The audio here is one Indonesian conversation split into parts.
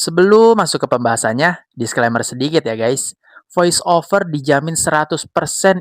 Sebelum masuk ke pembahasannya, disclaimer sedikit ya guys. Voice over dijamin 100%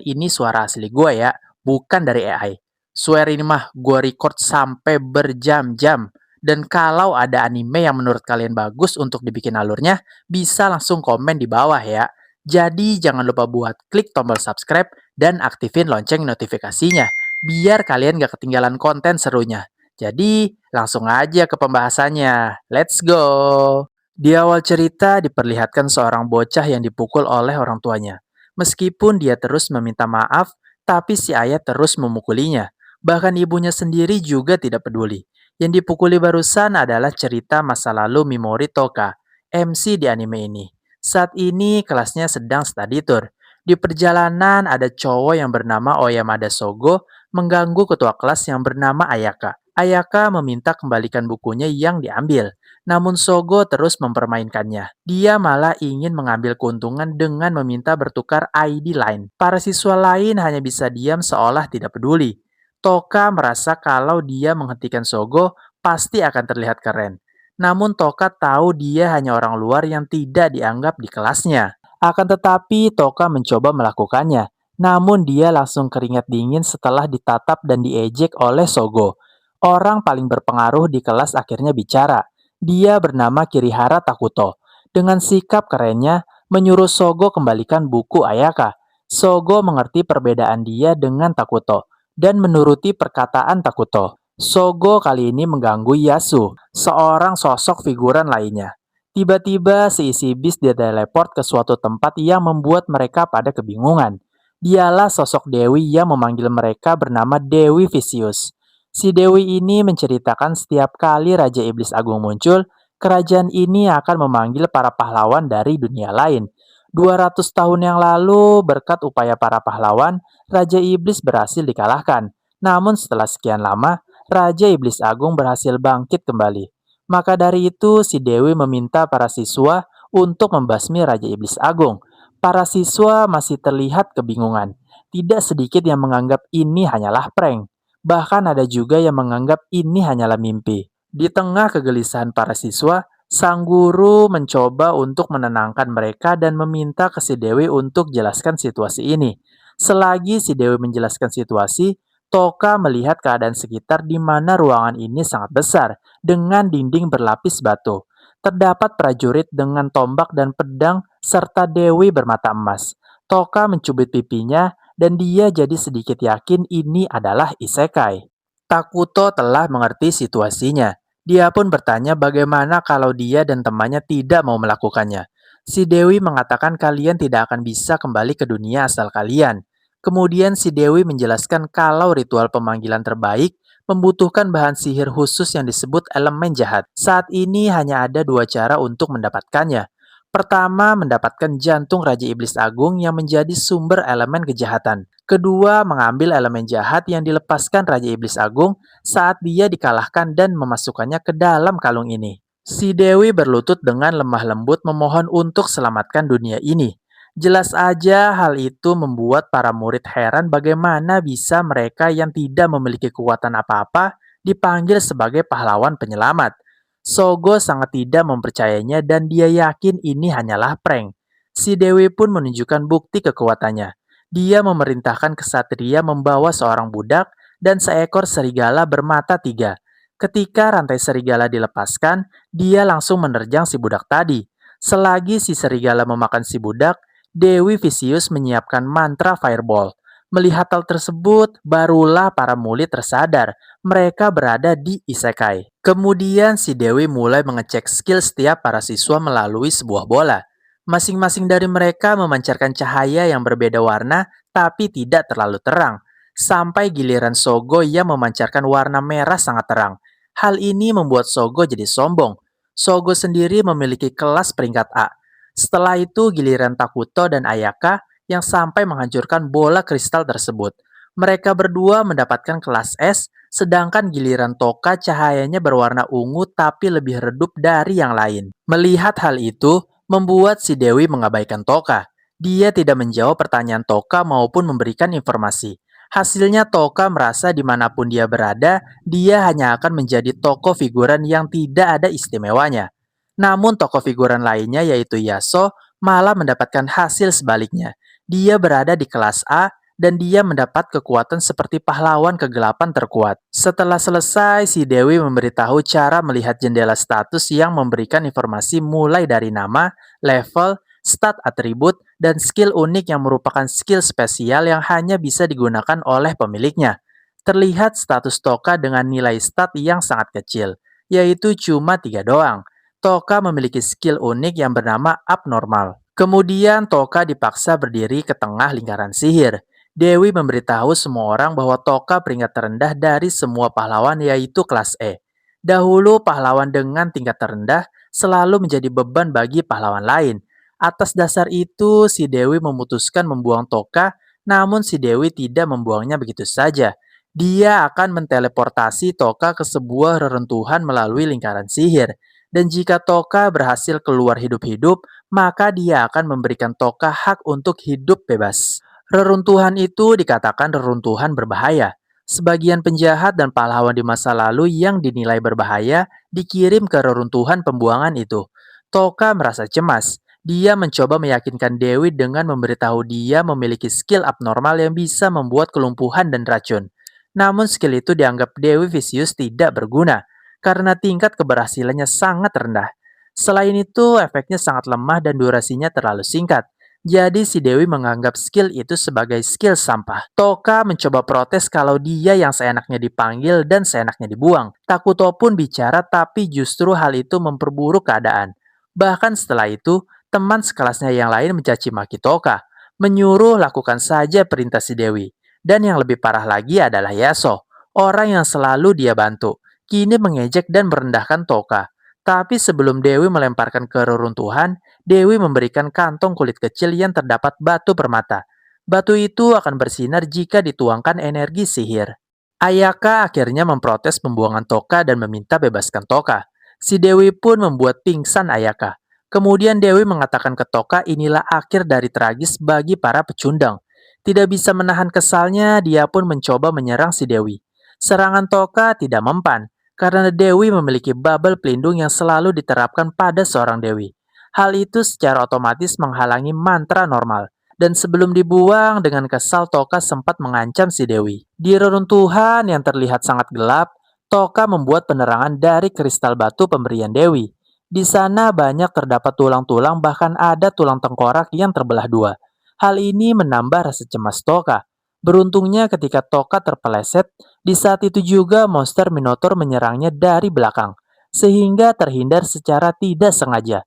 ini suara asli gue ya, bukan dari AI. Swear ini mah gue record sampai berjam-jam. Dan kalau ada anime yang menurut kalian bagus untuk dibikin alurnya, bisa langsung komen di bawah ya. Jadi jangan lupa buat klik tombol subscribe dan aktifin lonceng notifikasinya, biar kalian gak ketinggalan konten serunya. Jadi langsung aja ke pembahasannya. Let's go! Di awal cerita diperlihatkan seorang bocah yang dipukul oleh orang tuanya. Meskipun dia terus meminta maaf, tapi si ayah terus memukulinya. Bahkan ibunya sendiri juga tidak peduli. Yang dipukuli barusan adalah cerita masa lalu Mimori Toka, MC di anime ini. Saat ini kelasnya sedang study tour. Di perjalanan ada cowok yang bernama Oyamada Sogo mengganggu ketua kelas yang bernama Ayaka. Ayaka meminta kembalikan bukunya yang diambil. Namun Sogo terus mempermainkannya. Dia malah ingin mengambil keuntungan dengan meminta bertukar ID lain. Para siswa lain hanya bisa diam seolah tidak peduli. Toka merasa kalau dia menghentikan Sogo pasti akan terlihat keren. Namun Toka tahu dia hanya orang luar yang tidak dianggap di kelasnya. Akan tetapi Toka mencoba melakukannya. Namun dia langsung keringat dingin setelah ditatap dan diejek oleh Sogo. Orang paling berpengaruh di kelas akhirnya bicara. Dia bernama Kirihara Takuto. Dengan sikap kerennya, menyuruh Sogo kembalikan buku Ayaka. Sogo mengerti perbedaan dia dengan Takuto dan menuruti perkataan Takuto. Sogo kali ini mengganggu Yasu, seorang sosok figuran lainnya. Tiba-tiba seisi bis dia teleport ke suatu tempat yang membuat mereka pada kebingungan. Dialah sosok Dewi yang memanggil mereka bernama Dewi Vicious. Si Dewi ini menceritakan setiap kali Raja Iblis Agung muncul, kerajaan ini akan memanggil para pahlawan dari dunia lain. 200 tahun yang lalu, berkat upaya para pahlawan, Raja Iblis berhasil dikalahkan. Namun setelah sekian lama, Raja Iblis Agung berhasil bangkit kembali. Maka dari itu, si Dewi meminta para siswa untuk membasmi Raja Iblis Agung. Para siswa masih terlihat kebingungan. Tidak sedikit yang menganggap ini hanyalah prank. Bahkan ada juga yang menganggap ini hanyalah mimpi. Di tengah kegelisahan para siswa, sang guru mencoba untuk menenangkan mereka dan meminta ke si Dewi untuk jelaskan situasi ini. Selagi si Dewi menjelaskan situasi, Toka melihat keadaan sekitar di mana ruangan ini sangat besar, dengan dinding berlapis batu. Terdapat prajurit dengan tombak dan pedang, serta Dewi bermata emas. Toka mencubit pipinya, dan dia jadi sedikit yakin ini adalah isekai. Takuto telah mengerti situasinya. Dia pun bertanya bagaimana kalau dia dan temannya tidak mau melakukannya. Si Dewi mengatakan kalian tidak akan bisa kembali ke dunia asal kalian. Kemudian si Dewi menjelaskan kalau ritual pemanggilan terbaik membutuhkan bahan sihir khusus yang disebut elemen jahat. Saat ini hanya ada dua cara untuk mendapatkannya. Pertama, mendapatkan jantung Raja Iblis Agung yang menjadi sumber elemen kejahatan. Kedua, mengambil elemen jahat yang dilepaskan Raja Iblis Agung saat dia dikalahkan dan memasukkannya ke dalam kalung ini. Si Dewi berlutut dengan lemah lembut memohon untuk selamatkan dunia ini. Jelas aja hal itu membuat para murid heran bagaimana bisa mereka yang tidak memiliki kekuatan apa-apa dipanggil sebagai pahlawan penyelamat. Sogo sangat tidak mempercayainya dan dia yakin ini hanyalah prank. Si Dewi pun menunjukkan bukti kekuatannya. Dia memerintahkan kesatria membawa seorang budak dan seekor serigala bermata tiga. Ketika rantai serigala dilepaskan, dia langsung menerjang si budak tadi. Selagi si serigala memakan si budak, Dewi Vicious menyiapkan mantra fireball. Melihat hal tersebut, barulah para murid tersadar mereka berada di isekai. Kemudian si Dewi mulai mengecek skill setiap para siswa melalui sebuah bola. Masing-masing dari mereka memancarkan cahaya yang berbeda warna tapi tidak terlalu terang. Sampai giliran Sogo yang memancarkan warna merah sangat terang. Hal ini membuat Sogo jadi sombong. Sogo sendiri memiliki kelas peringkat A. Setelah itu giliran Takuto dan Ayaka yang sampai menghancurkan bola kristal tersebut. Mereka berdua mendapatkan kelas S, sedangkan giliran Toka cahayanya berwarna ungu tapi lebih redup dari yang lain. Melihat hal itu, membuat si Dewi mengabaikan Toka. Dia tidak menjawab pertanyaan Toka maupun memberikan informasi. Hasilnya Toka merasa dimanapun dia berada, dia hanya akan menjadi tokoh figuran yang tidak ada istimewanya. Namun tokoh figuran lainnya yaitu Yasuo malah mendapatkan hasil sebaliknya. Dia berada di kelas A dan dia mendapat kekuatan seperti pahlawan kegelapan terkuat. Setelah selesai, si Dewi memberitahu cara melihat jendela status yang memberikan informasi mulai dari nama, level, stat atribut, dan skill unik yang merupakan skill spesial yang hanya bisa digunakan oleh pemiliknya. Terlihat status Toka dengan nilai stat yang sangat kecil, yaitu cuma 3 doang. Toka memiliki skill unik yang bernama abnormal. Kemudian Toka dipaksa berdiri ke tengah lingkaran sihir. Dewi memberitahu semua orang bahwa Toka peringkat terendah dari semua pahlawan yaitu kelas E. Dahulu pahlawan dengan tingkat terendah selalu menjadi beban bagi pahlawan lain. Atas dasar itu, si Dewi memutuskan membuang Toka, namun si Dewi tidak membuangnya begitu saja. Dia akan menteleportasi Toka ke sebuah reruntuhan melalui lingkaran sihir. Dan jika Toka berhasil keluar hidup-hidup, maka dia akan memberikan Toka hak untuk hidup bebas. Reruntuhan itu dikatakan reruntuhan berbahaya. Sebagian penjahat dan pahlawan di masa lalu yang dinilai berbahaya dikirim ke reruntuhan pembuangan itu. Toka merasa cemas. Dia mencoba meyakinkan Dewi dengan memberitahu dia memiliki skill abnormal yang bisa membuat kelumpuhan dan racun. Namun skill itu dianggap Dewi Vicious tidak berguna karena tingkat keberhasilannya sangat rendah. Selain itu, efeknya sangat lemah dan durasinya terlalu singkat. Jadi si Dewi menganggap skill itu sebagai skill sampah. Toka mencoba protes kalau dia yang seenaknya dipanggil dan seenaknya dibuang. Takuto pun bicara tapi justru hal itu memperburuk keadaan. Bahkan setelah itu, teman sekelasnya yang lain mencaci maki Toka, menyuruh lakukan saja perintah si Dewi. Dan yang lebih parah lagi adalah Yasuo, orang yang selalu dia bantu. Kini mengejek dan merendahkan Toka. Tapi sebelum Dewi melemparkan ke reruntuhan, Dewi memberikan kantong kulit kecil yang terdapat batu permata. Batu itu akan bersinar jika dituangkan energi sihir. Ayaka akhirnya memprotes pembuangan Toka dan meminta bebaskan Toka. Si Dewi pun membuat pingsan Ayaka. Kemudian Dewi mengatakan ke Toka inilah akhir dari tragis bagi para pecundang. Tidak bisa menahan kesalnya, dia pun mencoba menyerang si Dewi. Serangan Toka tidak mempan, karena Dewi memiliki bubble pelindung yang selalu diterapkan pada seorang Dewi. Hal itu secara otomatis menghalangi mantra normal. Dan sebelum dibuang, dengan kesal Toka sempat mengancam si Dewi. Di reruntuhan yang terlihat sangat gelap, Toka membuat penerangan dari kristal batu pemberian Dewi. Di sana banyak terdapat tulang-tulang, bahkan ada tulang tengkorak yang terbelah dua. Hal ini menambah rasa cemas Toka. Beruntungnya ketika Toka terpeleset, di saat itu juga monster Minotaur menyerangnya dari belakang, sehingga terhindar secara tidak sengaja.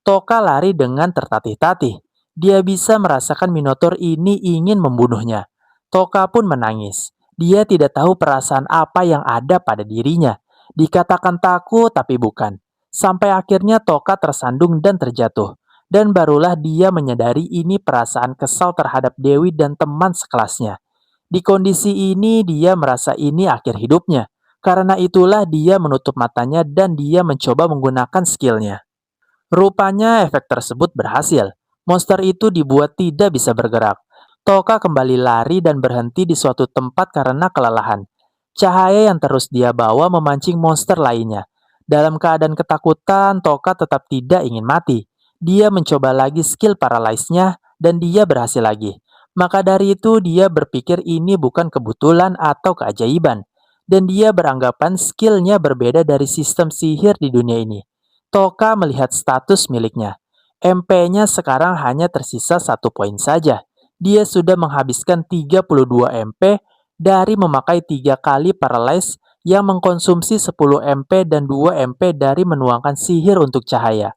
Toka lari dengan tertatih-tatih. Dia bisa merasakan Minotaur ini ingin membunuhnya. Toka pun menangis. Dia tidak tahu perasaan apa yang ada pada dirinya. Dikatakan takut tapi bukan. Sampai akhirnya Toka tersandung dan terjatuh. Dan barulah dia menyadari ini perasaan kesal terhadap Dewi dan teman sekelasnya. Di kondisi ini dia merasa ini akhir hidupnya. Karena itulah dia menutup matanya dan dia mencoba menggunakan skillnya. Rupanya efek tersebut berhasil. Monster itu dibuat tidak bisa bergerak. Toka kembali lari dan berhenti di suatu tempat karena kelelahan. Cahaya yang terus dia bawa memancing monster lainnya. Dalam keadaan ketakutan, Toka tetap tidak ingin mati. Dia mencoba lagi skill paralyze-nya dan dia berhasil lagi. Maka dari itu dia berpikir ini bukan kebetulan atau keajaiban. Dan dia beranggapan skillnya berbeda dari sistem sihir di dunia ini. Toka melihat status miliknya. MP-nya sekarang hanya tersisa 1 poin saja. Dia sudah menghabiskan 32 MP dari memakai 3 kali paralyze yang mengkonsumsi 10 MP dan 2 MP dari menuangkan sihir untuk cahaya.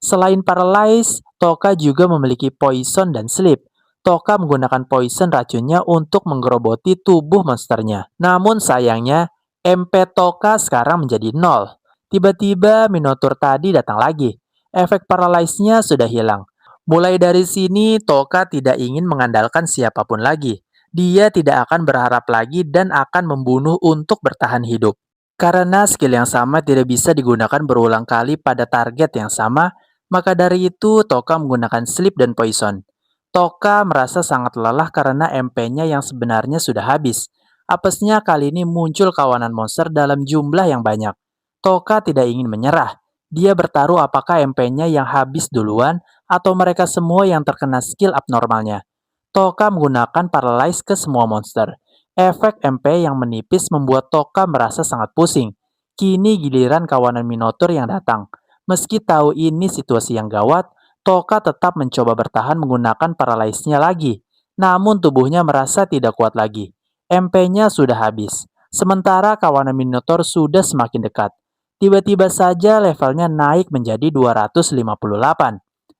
Selain paralyze, Toka juga memiliki poison dan sleep. Toka menggunakan poison racunnya untuk menggeroboti tubuh monsternya. Namun sayangnya, MP Toka sekarang menjadi 0. Tiba-tiba Minotaur tadi datang lagi. Efek paralyze-nya sudah hilang. Mulai dari sini, Toka tidak ingin mengandalkan siapapun lagi. Dia tidak akan berharap lagi dan akan membunuh untuk bertahan hidup. Karena skill yang sama tidak bisa digunakan berulang kali pada target yang sama, maka dari itu Toka menggunakan sleep dan poison. Toka merasa sangat lelah karena MP-nya yang sebenarnya sudah habis. Apesnya kali ini muncul kawanan monster dalam jumlah yang banyak. Toka tidak ingin menyerah. Dia bertaruh apakah MP-nya yang habis duluan atau mereka semua yang terkena skill abnormalnya. Toka menggunakan paralyze ke semua monster. Efek MP yang menipis membuat Toka merasa sangat pusing. Kini giliran kawanan Minotaur yang datang. Meski tahu ini situasi yang gawat, Toka tetap mencoba bertahan menggunakan paralyze-nya lagi. Namun tubuhnya merasa tidak kuat lagi. MP-nya sudah habis. Sementara kawanan Minotaur sudah semakin dekat. Tiba-tiba saja levelnya naik menjadi 258.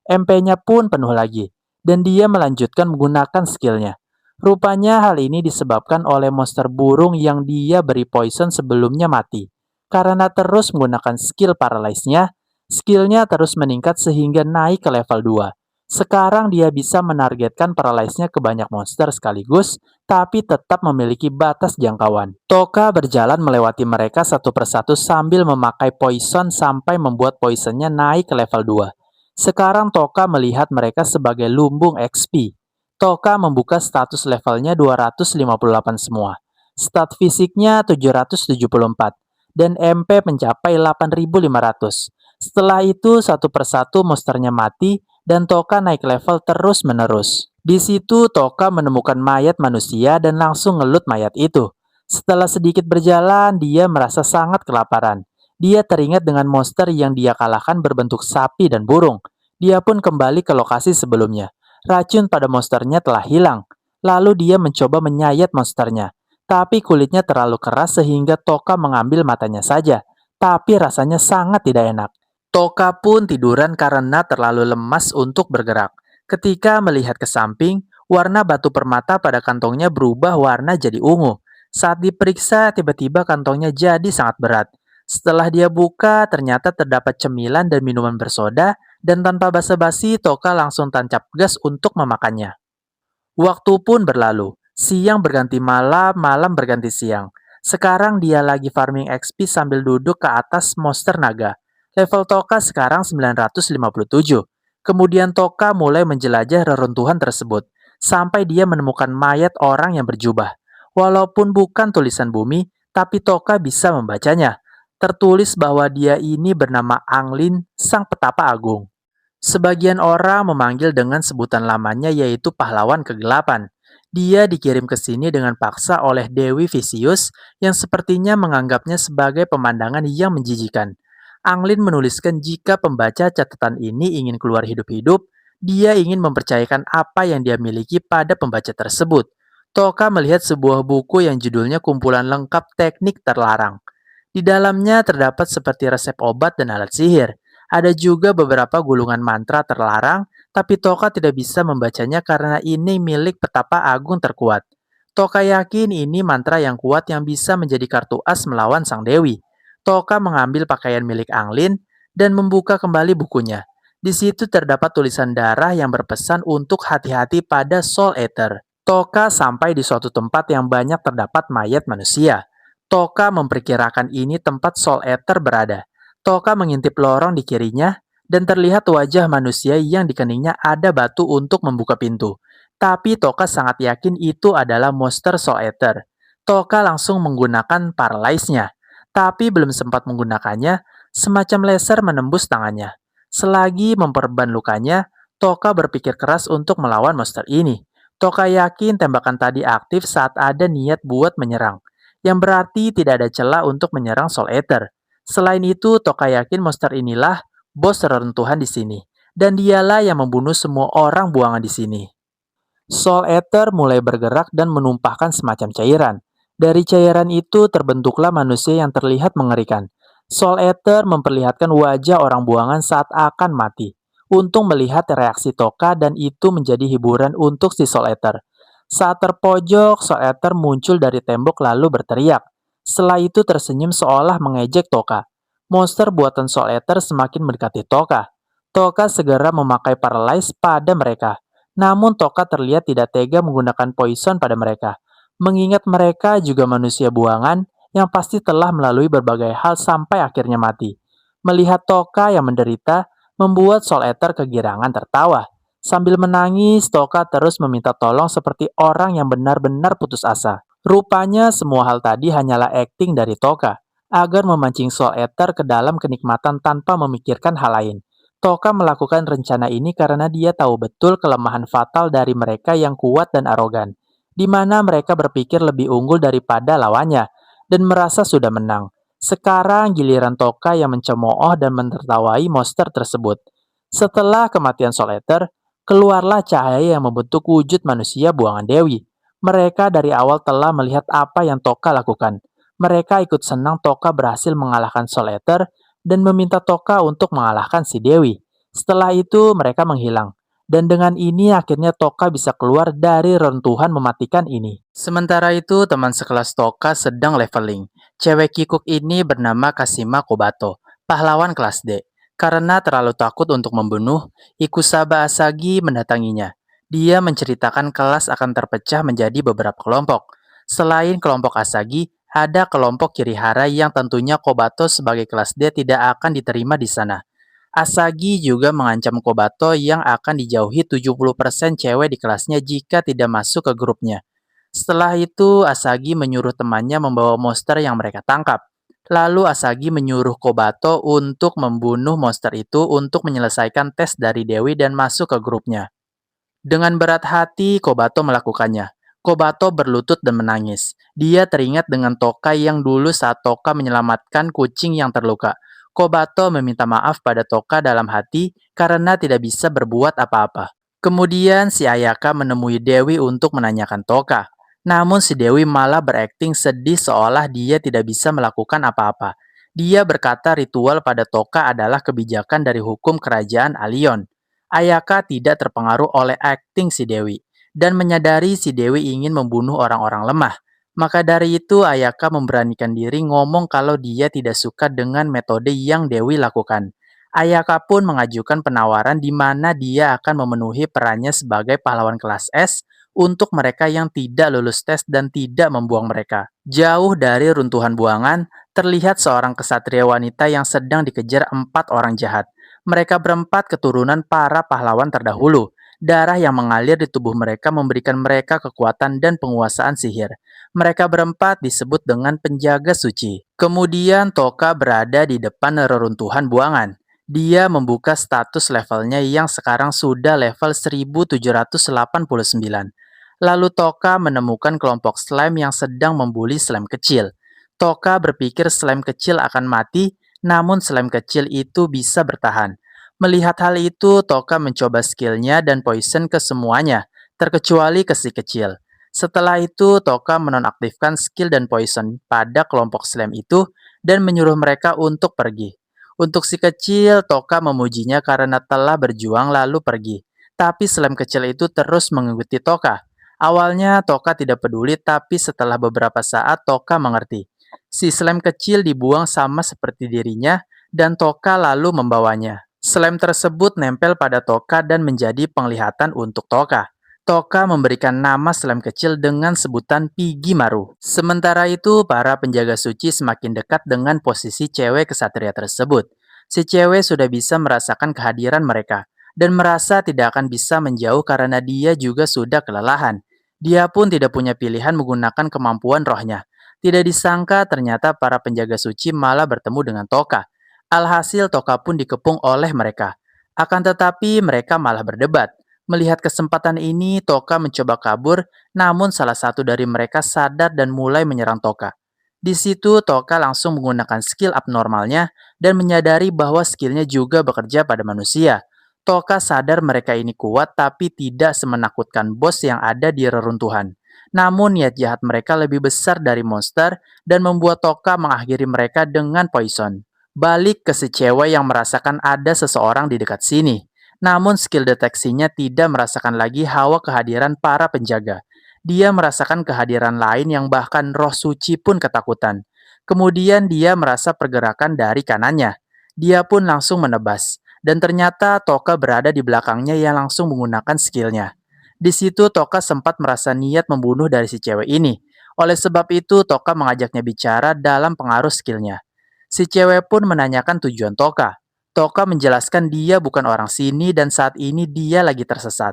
MP-nya pun penuh lagi dan dia melanjutkan menggunakan skillnya. Rupanya hal ini disebabkan oleh monster burung yang dia beri poison sebelumnya mati. Karena terus menggunakan skill paralyze-nya, skillnya terus meningkat sehingga naik ke level 2. Sekarang dia bisa menargetkan paralyze-nya ke banyak monster sekaligus, tapi tetap memiliki batas jangkauan. Toka berjalan melewati mereka satu persatu sambil memakai poison sampai membuat poisonnya naik ke level 2. Sekarang Toka melihat mereka sebagai lumbung XP. Toka membuka status levelnya 258 semua. Stat fisiknya 774 dan MP mencapai 8.500. Setelah itu satu persatu monsternya mati dan Toka naik level terus-menerus. Di situ Toka menemukan mayat manusia dan langsung ngelut mayat itu. Setelah sedikit berjalan, dia merasa sangat kelaparan. Dia teringat dengan monster yang dia kalahkan berbentuk sapi dan burung. Dia pun kembali ke lokasi sebelumnya. Racun pada monsternya telah hilang. Lalu dia mencoba menyayat monsternya. Tapi kulitnya terlalu keras sehingga Toka mengambil matanya saja. Tapi rasanya sangat tidak enak. Toka pun tiduran karena terlalu lemas untuk bergerak. Ketika melihat ke samping, warna batu permata pada kantongnya berubah warna jadi ungu. Saat diperiksa, tiba-tiba kantongnya jadi sangat berat. Setelah dia buka, ternyata terdapat cemilan dan minuman bersoda, dan tanpa basa-basi, Toka langsung tancap gas untuk memakannya. Waktu pun berlalu. Siang berganti malam, malam berganti siang. Sekarang dia lagi farming XP sambil duduk ke atas monster naga. Level Toka sekarang 957. Kemudian Toka mulai menjelajah reruntuhan tersebut, sampai dia menemukan mayat orang yang berjubah. Walaupun bukan tulisan bumi, tapi Toka bisa membacanya. Tertulis bahwa dia ini bernama Anglin, sang petapa agung. Sebagian orang memanggil dengan sebutan lamanya yaitu pahlawan kegelapan. Dia dikirim ke sini dengan paksa oleh Dewi Vicious yang sepertinya menganggapnya sebagai pemandangan yang menjijikan. Anglin menuliskan jika pembaca catatan ini ingin keluar hidup-hidup, dia ingin mempercayakan apa yang dia miliki pada pembaca tersebut. Toka melihat sebuah buku yang judulnya Kumpulan Lengkap Teknik Terlarang. Di dalamnya terdapat seperti resep obat dan alat sihir. Ada juga beberapa gulungan mantra terlarang, tapi Toka tidak bisa membacanya karena ini milik petapa agung terkuat. Toka yakin ini mantra yang kuat yang bisa menjadi kartu as melawan sang dewi. Toka mengambil pakaian milik Anglin dan membuka kembali bukunya. Di situ terdapat tulisan darah yang berpesan untuk hati-hati pada Soul Eater. Toka sampai di suatu tempat yang banyak terdapat mayat manusia. Toka memperkirakan ini tempat Soul Eater berada. Toka mengintip lorong di kirinya, dan terlihat wajah manusia yang di keningnya ada batu untuk membuka pintu. Tapi Toka sangat yakin itu adalah monster Soul Eater. Toka langsung menggunakan paralyze-nya. Tapi belum sempat menggunakannya, semacam laser menembus tangannya. Selagi memperban lukanya, Toka berpikir keras untuk melawan monster ini. Toka yakin tembakan tadi aktif saat ada niat buat menyerang, yang berarti tidak ada celah untuk menyerang Soul Eater. Selain itu, Toka yakin monster inilah bos reruntuhan di sini, dan dialah yang membunuh semua orang buangan di sini. Soul Eater mulai bergerak dan menumpahkan semacam cairan. Dari cairan itu terbentuklah manusia yang terlihat mengerikan. Soul Eater memperlihatkan wajah orang buangan saat akan mati. Untung melihat reaksi Toka dan itu menjadi hiburan untuk si Soul Eater. Saat terpojok, Soul Eater muncul dari tembok lalu berteriak. Setelah itu tersenyum seolah mengejek Toka. Monster buatan Soul Eater semakin mendekati Toka. Toka segera memakai paralyze pada mereka. Namun Toka terlihat tidak tega menggunakan poison pada mereka. Mengingat mereka juga manusia buangan yang pasti telah melalui berbagai hal sampai akhirnya mati. Melihat Toka yang menderita, membuat Soul Eater kegirangan tertawa. Sambil menangis, Toka terus meminta tolong seperti orang yang benar-benar putus asa. Rupanya semua hal tadi hanyalah akting dari Toka. agar memancing Soul Eater ke dalam kenikmatan tanpa memikirkan hal lain. Toka melakukan rencana ini karena dia tahu betul kelemahan fatal dari mereka yang kuat dan arogan, di mana mereka berpikir lebih unggul daripada lawannya, dan merasa sudah menang. Sekarang giliran Toka yang mencemooh dan menertawai monster tersebut. Setelah kematian Soul Eater, keluarlah cahaya yang membentuk wujud manusia buangan Dewi. Mereka dari awal telah melihat apa yang Toka lakukan. Mereka ikut senang Toka berhasil mengalahkan Soul Eater dan meminta Toka untuk mengalahkan si Dewi. Setelah itu mereka menghilang. Dan dengan ini akhirnya Toka bisa keluar dari reruntuhan mematikan ini. Sementara itu teman sekelas Toka sedang leveling. Cewek kikuk ini bernama Kashima Kobato, pahlawan kelas D. Karena terlalu takut untuk membunuh, Ikusaba Asagi mendatanginya. Dia menceritakan kelas akan terpecah menjadi beberapa kelompok. Selain kelompok Asagi, ada kelompok Kirihara yang tentunya Kobato sebagai kelas D tidak akan diterima di sana. Asagi juga mengancam Kobato yang akan dijauhi 70% cewek di kelasnya jika tidak masuk ke grupnya. Setelah itu, Asagi menyuruh temannya membawa monster yang mereka tangkap. Lalu Asagi menyuruh Kobato untuk membunuh monster itu untuk menyelesaikan tes dari Dewi dan masuk ke grupnya. Dengan berat hati, Kobato melakukannya. Kobato berlutut dan menangis. Dia teringat dengan Toka yang dulu saat Toka menyelamatkan kucing yang terluka. Kobato meminta maaf pada Toka dalam hati karena tidak bisa berbuat apa-apa. Kemudian si Ayaka menemui Dewi untuk menanyakan Toka. Namun si Dewi malah berakting sedih seolah dia tidak bisa melakukan apa-apa. Dia berkata ritual pada Toka adalah kebijakan dari hukum kerajaan Alion. Ayaka tidak terpengaruh oleh akting si Dewi dan menyadari si Dewi ingin membunuh orang-orang lemah. Maka dari itu Ayaka memberanikan diri ngomong kalau dia tidak suka dengan metode yang Dewi lakukan. Ayaka pun mengajukan penawaran di mana dia akan memenuhi perannya sebagai pahlawan kelas S untuk mereka yang tidak lulus tes dan tidak membuang mereka. Jauh dari runtuhan buangan, terlihat seorang kesatria wanita yang sedang dikejar 4 orang jahat. Mereka berempat keturunan para pahlawan terdahulu. Darah yang mengalir di tubuh mereka memberikan mereka kekuatan dan penguasaan sihir. Mereka berempat disebut dengan penjaga suci. Kemudian Toka berada di depan reruntuhan buangan. Dia membuka status levelnya yang sekarang sudah level 1789. Lalu Toka menemukan kelompok slime yang sedang membuli slime kecil. Toka berpikir slime kecil akan mati, namun slime kecil itu bisa bertahan. Melihat hal itu, Toka mencoba skillnya dan poison ke semuanya, terkecuali ke si kecil. Setelah itu, Toka menonaktifkan skill dan poison pada kelompok slime itu dan menyuruh mereka untuk pergi. Untuk si kecil, Toka memujinya karena telah berjuang lalu pergi. Tapi slime kecil itu terus mengikuti Toka. Awalnya Toka tidak peduli, tapi setelah beberapa saat Toka mengerti. Si slime kecil dibuang sama seperti dirinya, dan Toka lalu membawanya. Slime tersebut nempel pada Toka dan menjadi penglihatan untuk Toka. Toka memberikan nama slime kecil dengan sebutan Pigi Maru. Sementara itu, para penjaga suci semakin dekat dengan posisi cewek kesatria tersebut. Si cewek sudah bisa merasakan kehadiran mereka, dan merasa tidak akan bisa menjauh karena dia juga sudah kelelahan. Dia pun tidak punya pilihan menggunakan kemampuan rohnya. Tidak disangka ternyata para penjaga suci malah bertemu dengan Toka. Alhasil Toka pun dikepung oleh mereka. Akan tetapi mereka malah berdebat. Melihat kesempatan ini, Toka mencoba kabur, namun salah satu dari mereka sadar dan mulai menyerang Toka. Di situ Toka langsung menggunakan skill abnormalnya dan menyadari bahwa skillnya juga bekerja pada manusia. Toka sadar mereka ini kuat tapi tidak semenakutkan bos yang ada di reruntuhan. Namun niat jahat mereka lebih besar dari monster dan membuat Toka mengakhiri mereka dengan poison. Balik ke si cewek yang merasakan ada seseorang di dekat sini. Namun skill deteksinya tidak merasakan lagi hawa kehadiran para penjaga. Dia merasakan kehadiran lain yang bahkan roh suci pun ketakutan. Kemudian dia merasa pergerakan dari kanannya. Dia pun langsung menebas. Dan ternyata Toka berada di belakangnya yang langsung menggunakan skillnya. Di situ Toka sempat merasa niat membunuh dari si cewek ini. Oleh sebab itu Toka mengajaknya bicara dalam pengaruh skillnya. Si cewek pun menanyakan tujuan Toka. Toka menjelaskan dia bukan orang sini dan saat ini dia lagi tersesat.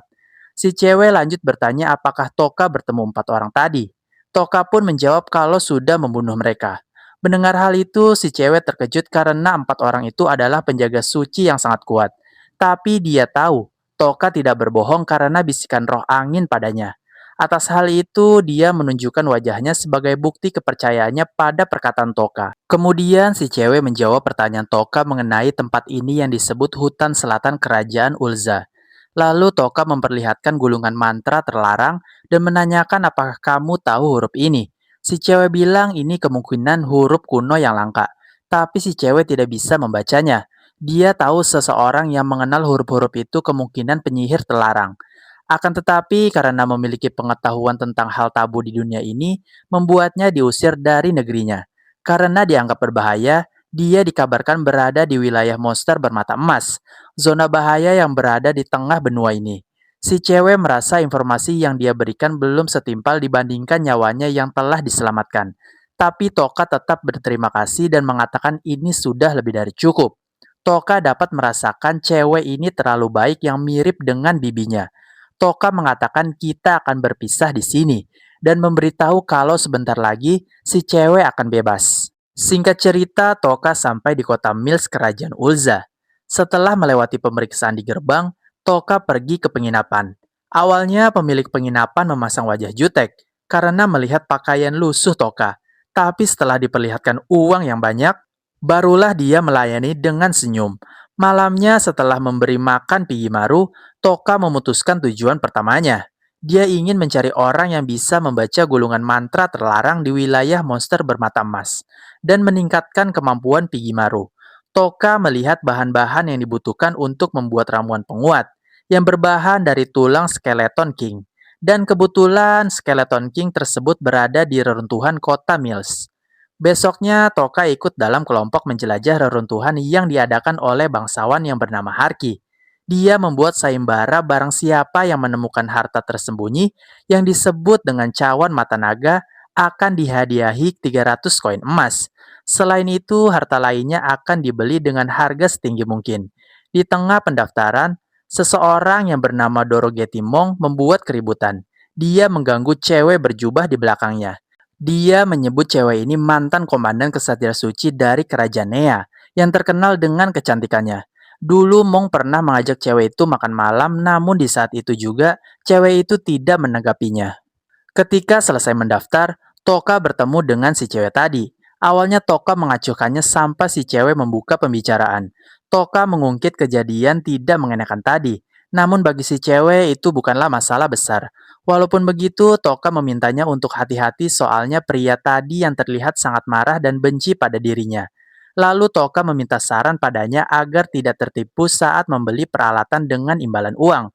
Si cewek lanjut bertanya apakah Toka bertemu 4 orang tadi. Toka pun menjawab kalau sudah membunuh mereka. Mendengar hal itu, si cewek terkejut karena 4 orang itu adalah penjaga suci yang sangat kuat. Tapi dia tahu, Toka tidak berbohong karena bisikan roh angin padanya. Atas hal itu, dia menunjukkan wajahnya sebagai bukti kepercayaannya pada perkataan Toka. Kemudian si cewek menjawab pertanyaan Toka mengenai tempat ini yang disebut hutan selatan kerajaan Ulza. Lalu Toka memperlihatkan gulungan mantra terlarang dan menanyakan apakah kamu tahu huruf ini. Si cewek bilang ini kemungkinan huruf kuno yang langka, tapi si cewek tidak bisa membacanya. Dia tahu seseorang yang mengenal huruf-huruf itu kemungkinan penyihir terlarang. Akan tetapi karena memiliki pengetahuan tentang hal tabu di dunia ini, membuatnya diusir dari negerinya. Karena dianggap berbahaya, dia dikabarkan berada di wilayah monster bermata emas, zona bahaya yang berada di tengah benua ini. Si cewek merasa informasi yang dia berikan belum setimpal dibandingkan nyawanya yang telah diselamatkan. Tapi Toka tetap berterima kasih dan mengatakan ini sudah lebih dari cukup. Toka dapat merasakan cewek ini terlalu baik yang mirip dengan bibinya. Toka mengatakan kita akan berpisah di sini dan memberitahu kalau sebentar lagi si cewek akan bebas. Singkat cerita, Toka sampai di kota Mills kerajaan Ulza. Setelah melewati pemeriksaan di gerbang, Toka pergi ke penginapan. Awalnya pemilik penginapan memasang wajah jutek karena melihat pakaian lusuh Toka. Tapi setelah diperlihatkan uang yang banyak, barulah dia melayani dengan senyum. Malamnya setelah memberi makan Pigimaru, Toka memutuskan tujuan pertamanya. Dia ingin mencari orang yang bisa membaca gulungan mantra terlarang di wilayah monster bermata emas dan meningkatkan kemampuan Pigimaru. Toka melihat bahan-bahan yang dibutuhkan untuk membuat ramuan penguat yang berbahan dari tulang skeleton king. Dan kebetulan skeleton king tersebut berada di reruntuhan kota Mills. Besoknya, Toka ikut dalam kelompok menjelajah reruntuhan yang diadakan oleh bangsawan yang bernama Harki. Dia membuat sayembara barang siapa yang menemukan harta tersembunyi yang disebut dengan cawan mata naga akan dihadiahi 300 koin emas. Selain itu, harta lainnya akan dibeli dengan harga setinggi mungkin. Di tengah pendaftaran, seseorang yang bernama Dorogeti Mong membuat keributan. Dia mengganggu cewek berjubah di belakangnya. Dia menyebut cewek ini mantan komandan kesatria suci dari kerajaan Nea yang terkenal dengan kecantikannya. Dulu Mong pernah mengajak cewek itu makan malam, namun di saat itu juga cewek itu tidak menanggapinya. Ketika selesai mendaftar, Toka bertemu dengan si cewek tadi. Awalnya Toka mengacuhkannya sampai si cewek membuka pembicaraan. Toka mengungkit kejadian tidak mengenakan tadi. Namun bagi si cewek itu bukanlah masalah besar. Walaupun begitu, Toka memintanya untuk hati-hati soalnya pria tadi yang terlihat sangat marah dan benci pada dirinya. Lalu Toka meminta saran padanya agar tidak tertipu saat membeli peralatan dengan imbalan uang.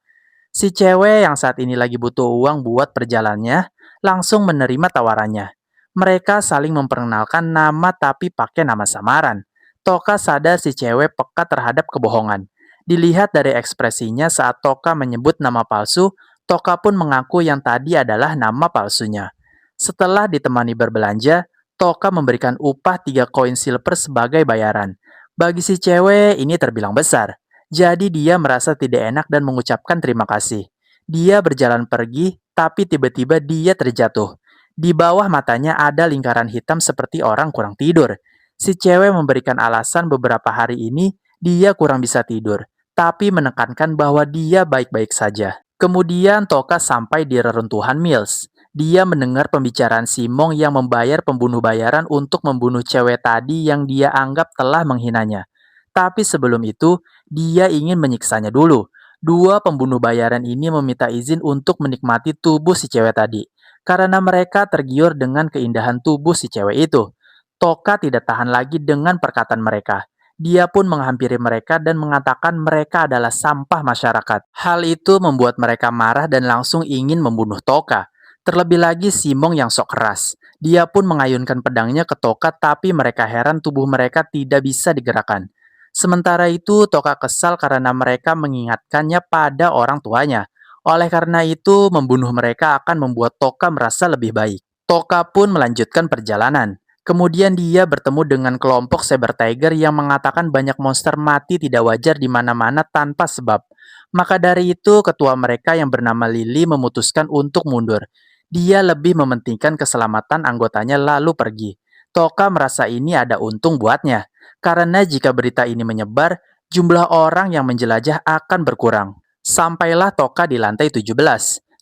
Si cewek yang saat ini lagi butuh uang buat perjalanannya langsung menerima tawarannya. Mereka saling memperkenalkan nama tapi pakai nama samaran. Toka sadar si cewek peka terhadap kebohongan. Dilihat dari ekspresinya saat Toka menyebut nama palsu, Toka pun mengaku yang tadi adalah nama palsunya. Setelah ditemani berbelanja, Toka memberikan upah 3 koin silver sebagai bayaran. Bagi si cewek, ini terbilang besar. Jadi dia merasa tidak enak dan mengucapkan terima kasih. Dia berjalan pergi, tapi tiba-tiba dia terjatuh. Di bawah matanya ada lingkaran hitam seperti orang kurang tidur. Si cewek memberikan alasan beberapa hari ini dia kurang bisa tidur, tapi menekankan bahwa dia baik-baik saja. Kemudian Toka sampai di reruntuhan Mills. Dia mendengar pembicaraan Simong yang membayar pembunuh bayaran untuk membunuh cewek tadi yang dia anggap telah menghinanya. Tapi sebelum itu, dia ingin menyiksanya dulu. Dua pembunuh bayaran ini meminta izin untuk menikmati tubuh si cewek tadi. Karena mereka tergiur dengan keindahan tubuh si cewek itu. Toka tidak tahan lagi dengan perkataan mereka. Dia pun menghampiri mereka dan mengatakan mereka adalah sampah masyarakat. Hal itu membuat mereka marah dan langsung ingin membunuh Toka. Terlebih lagi Simong yang sok keras. Dia pun mengayunkan pedangnya ke Toka tapi mereka heran tubuh mereka tidak bisa digerakkan. Sementara itu, Toka kesal karena mereka mengingatkannya pada orang tuanya. Oleh karena itu, membunuh mereka akan membuat Toka merasa lebih baik. Toka pun melanjutkan perjalanan. Kemudian dia bertemu dengan kelompok Saber Tiger yang mengatakan banyak monster mati tidak wajar di mana-mana tanpa sebab. Maka dari itu, ketua mereka yang bernama Lily memutuskan untuk mundur. Dia lebih mementingkan keselamatan anggotanya lalu pergi. Toka merasa ini ada untung buatnya, karena jika berita ini menyebar, jumlah orang yang menjelajah akan berkurang. Sampailah Toka di lantai 17.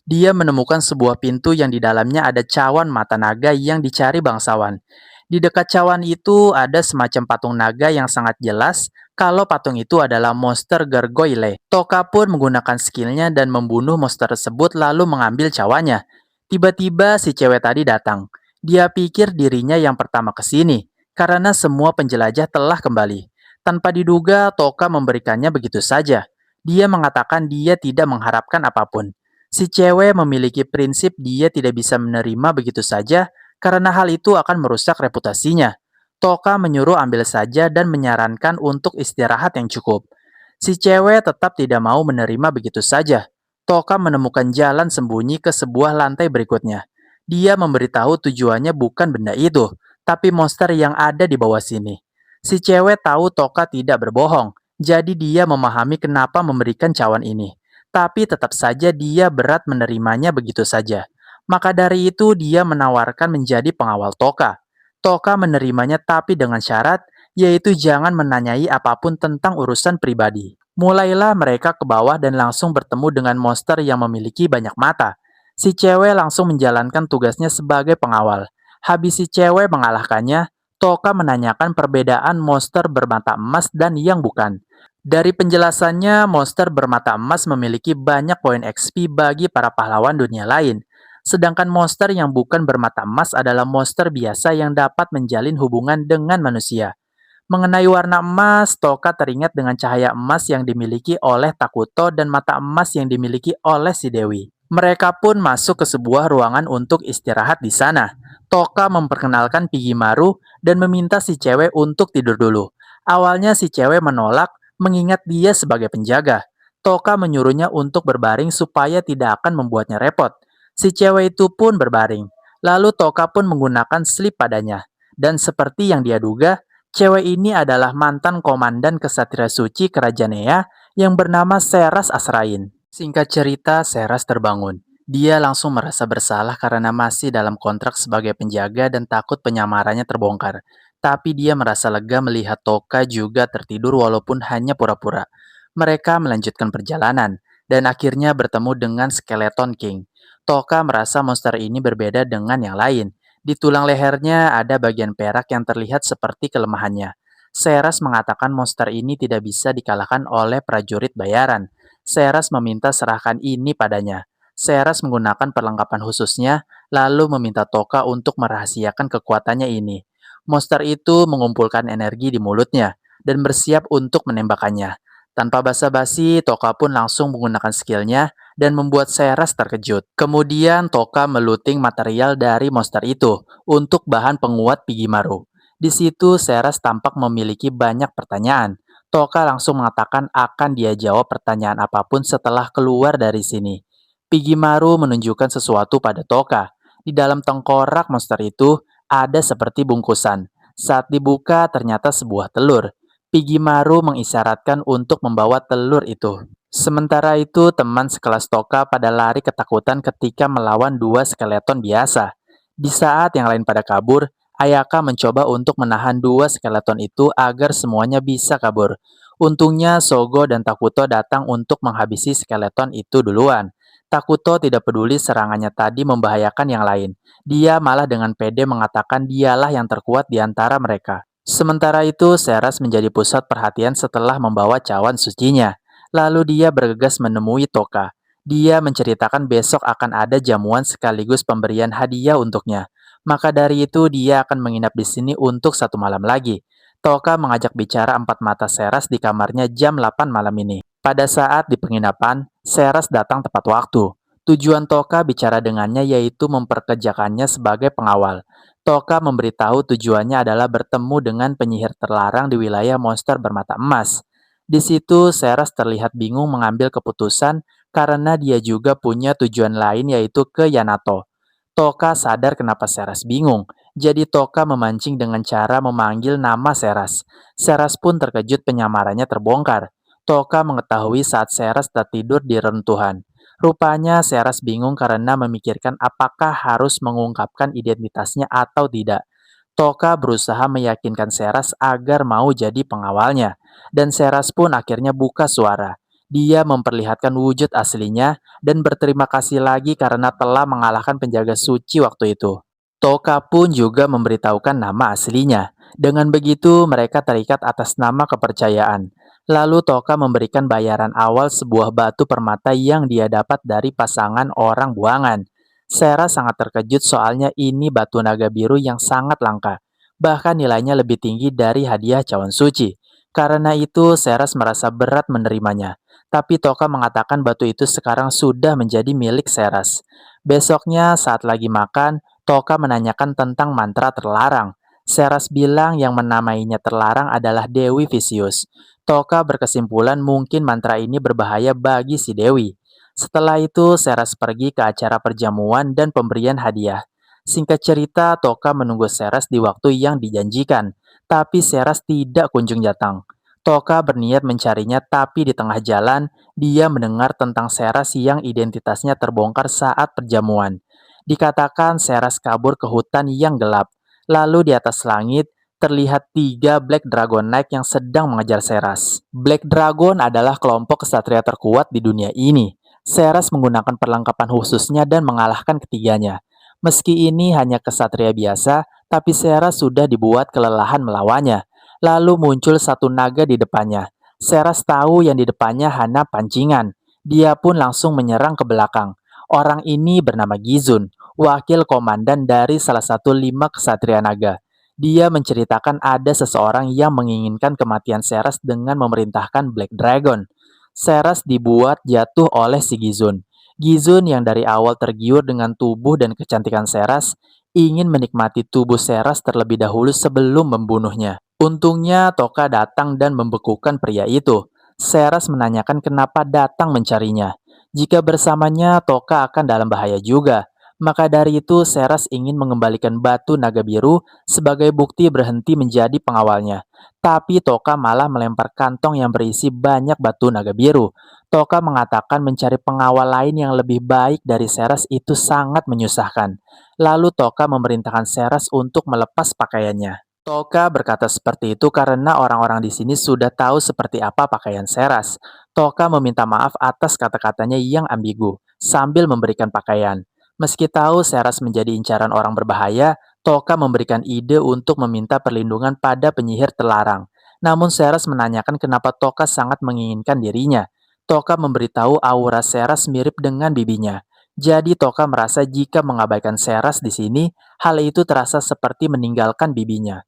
Dia menemukan sebuah pintu yang di dalamnya ada cawan mata naga yang dicari bangsawan. Di dekat cawan itu ada semacam patung naga yang sangat jelas kalau patung itu adalah monster gargoyle. Toka pun menggunakan skillnya dan membunuh monster tersebut lalu mengambil cawannya. Tiba-tiba si cewek tadi datang. Dia pikir dirinya yang pertama ke sini, karena semua penjelajah telah kembali. Tanpa diduga, Toka memberikannya begitu saja. Dia mengatakan dia tidak mengharapkan apapun. Si cewek memiliki prinsip dia tidak bisa menerima begitu saja, karena hal itu akan merusak reputasinya. Toka menyuruh ambil saja dan menyarankan untuk istirahat yang cukup. Si cewek tetap tidak mau menerima begitu saja. Toka menemukan jalan sembunyi ke sebuah lantai berikutnya. Dia memberitahu tujuannya bukan benda itu, tapi monster yang ada di bawah sini. Si cewek tahu Toka tidak berbohong, jadi dia memahami kenapa memberikan cawan ini. Tapi tetap saja dia berat menerimanya begitu saja. Maka dari itu dia menawarkan menjadi pengawal Toka. Toka menerimanya tapi dengan syarat, yaitu jangan menanyai apapun tentang urusan pribadi. Mulailah mereka ke bawah dan langsung bertemu dengan monster yang memiliki banyak mata. Si cewek langsung menjalankan tugasnya sebagai pengawal. Habis si cewek mengalahkannya, Toka menanyakan perbedaan monster bermata emas dan yang bukan. Dari penjelasannya, monster bermata emas memiliki banyak poin XP bagi para pahlawan dunia lain. Sedangkan monster yang bukan bermata emas adalah monster biasa yang dapat menjalin hubungan dengan manusia. Mengenai warna emas, Toka teringat dengan cahaya emas yang dimiliki oleh Takuto dan mata emas yang dimiliki oleh si Dewi. Mereka pun masuk ke sebuah ruangan untuk istirahat di sana. Toka memperkenalkan Pigimaru dan meminta si cewek untuk tidur dulu. Awalnya si cewek menolak, mengingat dia sebagai penjaga. Toka menyuruhnya untuk berbaring supaya tidak akan membuatnya repot. Si cewek itu pun berbaring. Lalu Toka pun menggunakan slip padanya. Dan seperti yang dia duga, cewek ini adalah mantan komandan kesatria suci Kerajaan Ea yang bernama Seras Asrain. Singkat cerita, Seras terbangun. Dia langsung merasa bersalah karena masih dalam kontrak sebagai penjaga dan takut penyamarannya terbongkar. Tapi dia merasa lega melihat Toka juga tertidur walaupun hanya pura-pura. Mereka melanjutkan perjalanan, dan akhirnya bertemu dengan Skeleton King. Toka merasa monster ini berbeda dengan yang lain. Di tulang lehernya ada bagian perak yang terlihat seperti kelemahannya. Seras mengatakan monster ini tidak bisa dikalahkan oleh prajurit bayaran. Seras meminta serahkan ini padanya. Seras menggunakan perlengkapan khususnya, lalu meminta Toka untuk merahasiakan kekuatannya ini. Monster itu mengumpulkan energi di mulutnya, dan bersiap untuk menembakkannya. Tanpa basa-basi, Toka pun langsung menggunakan skillnya dan membuat Seras terkejut. Kemudian Toka meluting material dari monster itu untuk bahan penguat Pigimaru. Di situ Seras tampak memiliki banyak pertanyaan. Toka langsung mengatakan akan dia jawab pertanyaan apapun setelah keluar dari sini. Pigimaru menunjukkan sesuatu pada Toka. Di dalam tengkorak monster itu ada seperti bungkusan. Saat dibuka ternyata sebuah telur. Pigimaru mengisyaratkan untuk membawa telur itu. Sementara itu, teman sekelas Toka pada lari ketakutan ketika melawan dua skeleton biasa. Di saat yang lain pada kabur, Ayaka mencoba untuk menahan dua skeleton itu agar semuanya bisa kabur. Untungnya Sogo dan Takuto datang untuk menghabisi skeleton itu duluan. Takuto tidak peduli serangannya tadi membahayakan yang lain. Dia malah dengan pede mengatakan dialah yang terkuat di antara mereka. Sementara itu, Seras menjadi pusat perhatian setelah membawa cawan sucinya. Lalu dia bergegas menemui Toka. Dia menceritakan besok akan ada jamuan sekaligus pemberian hadiah untuknya. Maka dari itu, dia akan menginap di sini untuk 1 malam lagi. Toka mengajak bicara empat mata Seras di kamarnya jam 8 malam ini. Pada saat di penginapan, Seras datang tepat waktu. Tujuan Toka bicara dengannya yaitu memperkerjakannya sebagai pengawal. Toka memberitahu tujuannya adalah bertemu dengan penyihir terlarang di wilayah monster bermata emas. Di situ, Seras terlihat bingung mengambil keputusan karena dia juga punya tujuan lain yaitu ke Yanato. Toka sadar kenapa Seras bingung, jadi Toka memancing dengan cara memanggil nama Seras. Seras pun terkejut penyamarannya terbongkar. Toka mengetahui saat Seras tertidur di reruntuhan. Rupanya Seras bingung karena memikirkan apakah harus mengungkapkan identitasnya atau tidak. Toka berusaha meyakinkan Seras agar mau jadi pengawalnya, dan Seras pun akhirnya buka suara. Dia memperlihatkan wujud aslinya dan berterima kasih lagi karena telah mengalahkan penjaga suci waktu itu. Toka pun juga memberitahukan nama aslinya. Dengan begitu, mereka terikat atas nama kepercayaan. Lalu Toka memberikan bayaran awal sebuah batu permata yang dia dapat dari pasangan orang buangan. Sera sangat terkejut soalnya ini batu naga biru yang sangat langka. Bahkan nilainya lebih tinggi dari hadiah cawan suci. Karena itu, Seras merasa berat menerimanya. Tapi Toka mengatakan batu itu sekarang sudah menjadi milik Seras. Besoknya saat lagi makan, Toka menanyakan tentang mantra terlarang. Seras bilang yang menamainya terlarang adalah Dewi Vicious. Toka berkesimpulan mungkin mantra ini berbahaya bagi si Dewi. Setelah itu, Seras pergi ke acara perjamuan dan pemberian hadiah. Singkat cerita, Toka menunggu Seras di waktu yang dijanjikan, tapi Seras tidak kunjung datang. Toka berniat mencarinya, tapi di tengah jalan, dia mendengar tentang Seras yang identitasnya terbongkar saat perjamuan. Dikatakan Seras kabur ke hutan yang gelap. Lalu di atas langit, terlihat 3 Black Dragon Knight yang sedang mengejar Seras. Black Dragon adalah kelompok kesatria terkuat di dunia ini. Seras menggunakan perlengkapan khususnya dan mengalahkan ketiganya. Meski ini hanya kesatria biasa, tapi Seras sudah dibuat kelelahan melawannya. Lalu muncul satu naga di depannya. Seras tahu yang di depannya hanya pancingan. Dia pun langsung menyerang ke belakang. Orang ini bernama Gizun, wakil komandan dari salah satu 5 kesatria naga. Dia menceritakan ada seseorang yang menginginkan kematian Seras dengan memerintahkan Black Dragon. Seras dibuat jatuh oleh si Gizun. Gizun yang dari awal tergiur dengan tubuh dan kecantikan Seras, ingin menikmati tubuh Seras terlebih dahulu sebelum membunuhnya. Untungnya Toka datang dan membekukan pria itu. Seras menanyakan kenapa datang mencarinya. Jika bersamanya, Toka akan dalam bahaya juga. Maka dari itu, Seras ingin mengembalikan batu naga biru sebagai bukti berhenti menjadi pengawalnya. Tapi Toka malah melempar kantong yang berisi banyak batu naga biru. Toka mengatakan mencari pengawal lain yang lebih baik dari Seras itu sangat menyusahkan. Lalu Toka memerintahkan Seras untuk melepas pakaiannya. Toka berkata seperti itu karena orang-orang di sini sudah tahu seperti apa pakaian Seras. Toka meminta maaf atas kata-katanya yang ambigu, sambil memberikan pakaian. Meski tahu Seras menjadi incaran orang berbahaya, Toka memberikan ide untuk meminta perlindungan pada penyihir terlarang. Namun Seras menanyakan kenapa Toka sangat menginginkan dirinya. Toka memberitahu aura Seras mirip dengan bibinya. Jadi Toka merasa jika mengabaikan Seras di sini, hal itu terasa seperti meninggalkan bibinya.